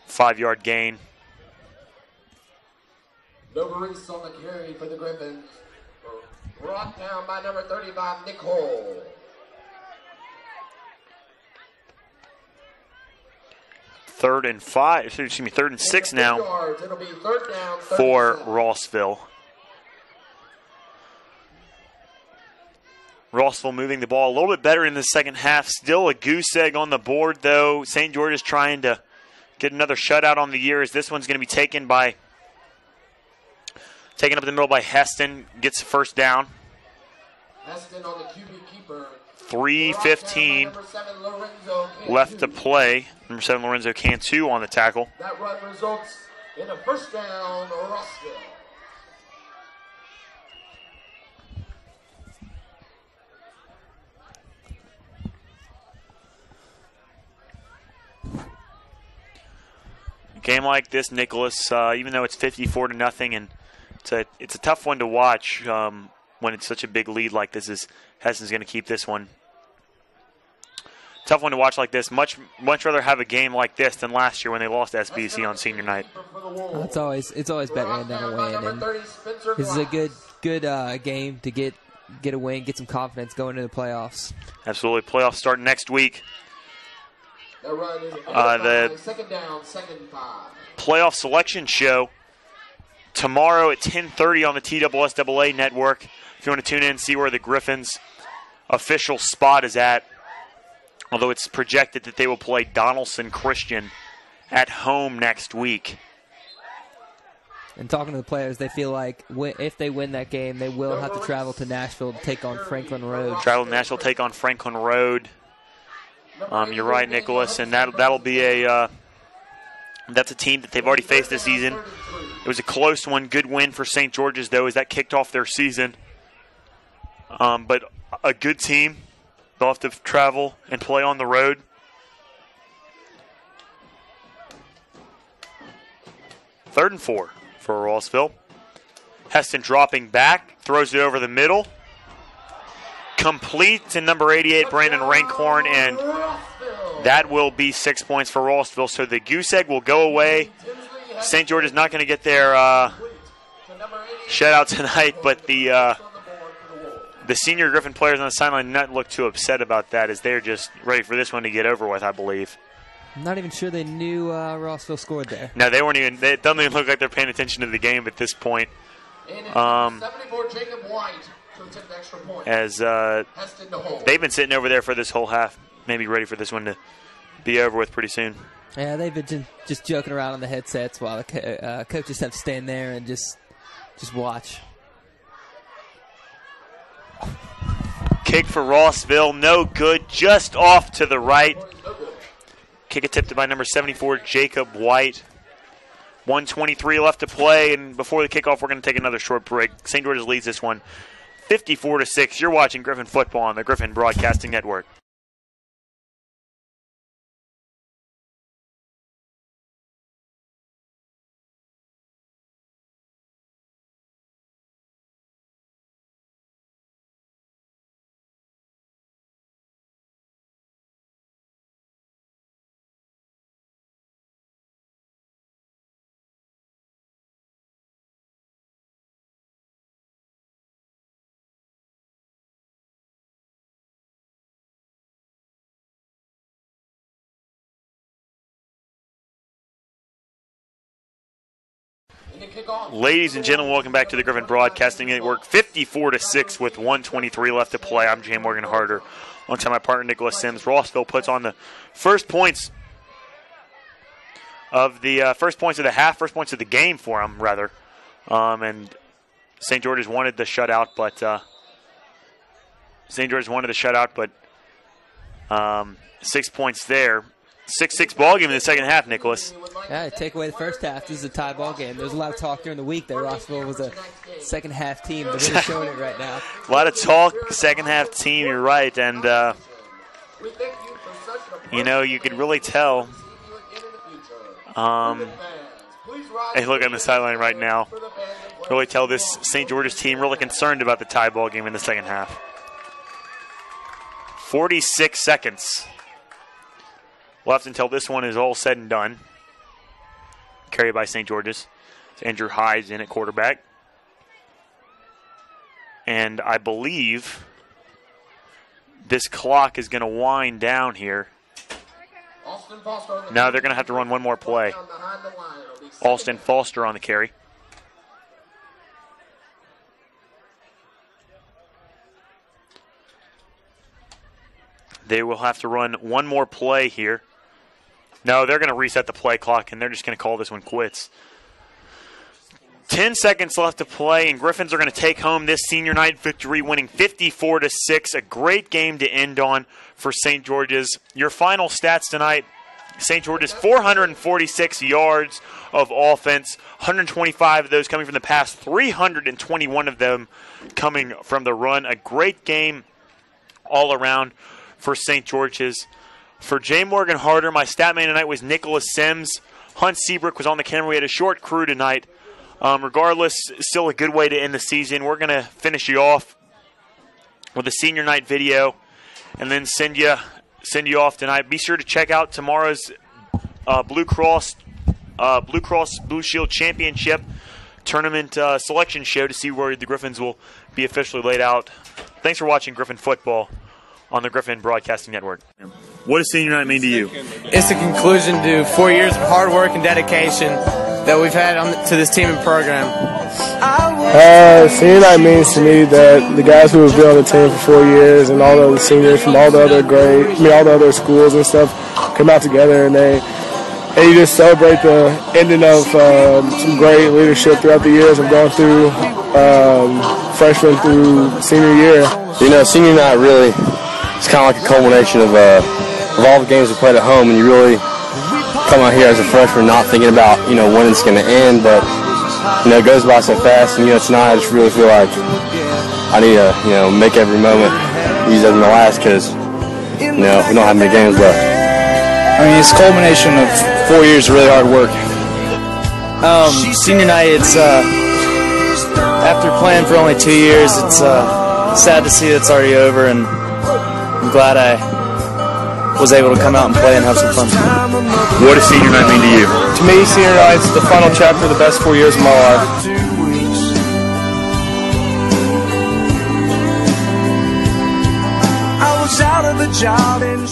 5-yard gain. No release on the carry for the Gryphons. Brought down by number 35, Nick Hole. Third and 6 now It'll be third down, for Rossville. Rossville moving the ball a little bit better in the second half. Still a goose egg on the board, though. St. George is trying to get another shutout on the year, as this one's going to be taken up the middle by Heston. Gets the first down. Heston on the QB keeper. 3:15 left to play. Number 7, Lorenzo Cantu on the tackle. That run results in a first down, Rossville. Game like this, Nicholas, even though it's 54-0, and it's a tough one to watch when it's such a big lead like this. Heston's going to keep this one. Tough one to watch like this. Much rather have a game like this than last year when they lost to SBC on senior night. It's always better than a win, and this is a good game to get a win, get some confidence going into the playoffs. Absolutely, playoffs start next week. The second down, second 5. Playoff selection show tomorrow at 10:30 on the TSSAA network. If you want to tune in and see where the Gryphons' official spot is at, although it's projected that they will play Donaldson Christian at home next week. And talking to the players, they feel like if they win that game, they will have to travel to Nashville to take on Franklin Road. Travel to Nashville, take on Franklin Road. You're right, Nicholas, and that'll be that's a team that they've already faced this season. It was a close one, good win for St. George's, though, as that kicked off their season. But a good team. They'll have to travel and play on the road. Third and 4 for Rossville. Heston dropping back, throws it over the middle. Complete to number 88, Brandon Rankhorn, and that will be 6 points for Rossville. So the goose egg will go away. St. George is not going to get their shutout tonight, but the senior Griffin players on the sideline did not look too upset about that, as they're just ready for this one to get over with, I believe. I'm not even sure they knew Rossville scored there. No, they weren't even. It doesn't even look like they're paying attention to the game at this point. 74, Jacob White. As they've been sitting over there for this whole half, maybe ready for this one to be over with pretty soon. Yeah, they've been just joking around on the headsets while the coaches have to stand there and just watch. Kick for Rossville, no good, just off to the right. Kick attempted by number 74, Jacob White. 1:23 left to play, and before the kickoff, we're going to take another short break. St. George's leads this one 54-6. You're watching Griffin football on the Griffin Broadcasting Network. Ladies and gentlemen, welcome back to the Griffin Broadcasting Network. 54-6 with 1:23 left to play. I'm Jay Morgan Harder. Alongside my partner Nicholas Sims. Rossville puts on the first points of the half, first points of the game for them, rather. And St. George's wanted the shutout, but 6 points there. 6-6 ball game in the second half, Nicholas. Yeah, take away the first half. This is a tie ball game. There's a lot of talk during the week that Rossville was a second half team. They're really showing it right now. A lot of talk, second half team, you're right. And, you could really tell. Hey, look on the sideline right now. Really tell this St. George's team really concerned about the tie ball game in the second half. 46 seconds left until this one is all said and done. Carried by St. George's. It's Andrew Hyde's in at quarterback. And I believe this clock is going to wind down here. Now they're going to have to run one more play. Alston Foster on the carry. They will have to run one more play here. No, they're going to reset the play clock, and they're just going to call this one quits. 10 seconds left to play, and Gryphons are going to take home this senior night victory, winning 54-6. A great game to end on for St. George's. Your final stats tonight, St. George's 446 yards of offense, 125 of those coming from the pass, 321 of them coming from the run. A great game all around for St. George's. For J. Morgan Harder, my stat man tonight was Nicholas Sims. Hunt Seabrook was on the camera. We had a short crew tonight. Regardless, still a good way to end the season. We're going to finish you off with a senior night video and then send you off tonight. Be sure to check out tomorrow's Blue Cross Blue Shield Championship tournament selection show to see where the Gryphons will be officially laid out. Thanks for watching Griffin football on the Griffin Broadcasting Network. What does senior night mean to you? It's a conclusion to 4 years of hard work and dedication that we've had to this team and program. Senior night means to me that the guys who have been on the team for 4 years and all the other seniors from all the other schools and stuff come out together, and you just celebrate the ending of some great leadership throughout the years of going through freshman through senior year. Senior night really, it's kind of like a culmination of all the games we played at home, and you really come out here as a freshman not thinking about, when it's going to end, but, it goes by so fast, and, tonight I just really feel like I need to, make every moment, use it in the last, because, we don't have many games left. It's a culmination of 4 years of really hard work. Senior night, it's, after playing for only 2 years, it's sad to see it's already over, and I'm glad I was able to come out and play and have some fun. What does senior night mean to you? To me, senior night's the final chapter of the best 4 years of my life. I was out of the job and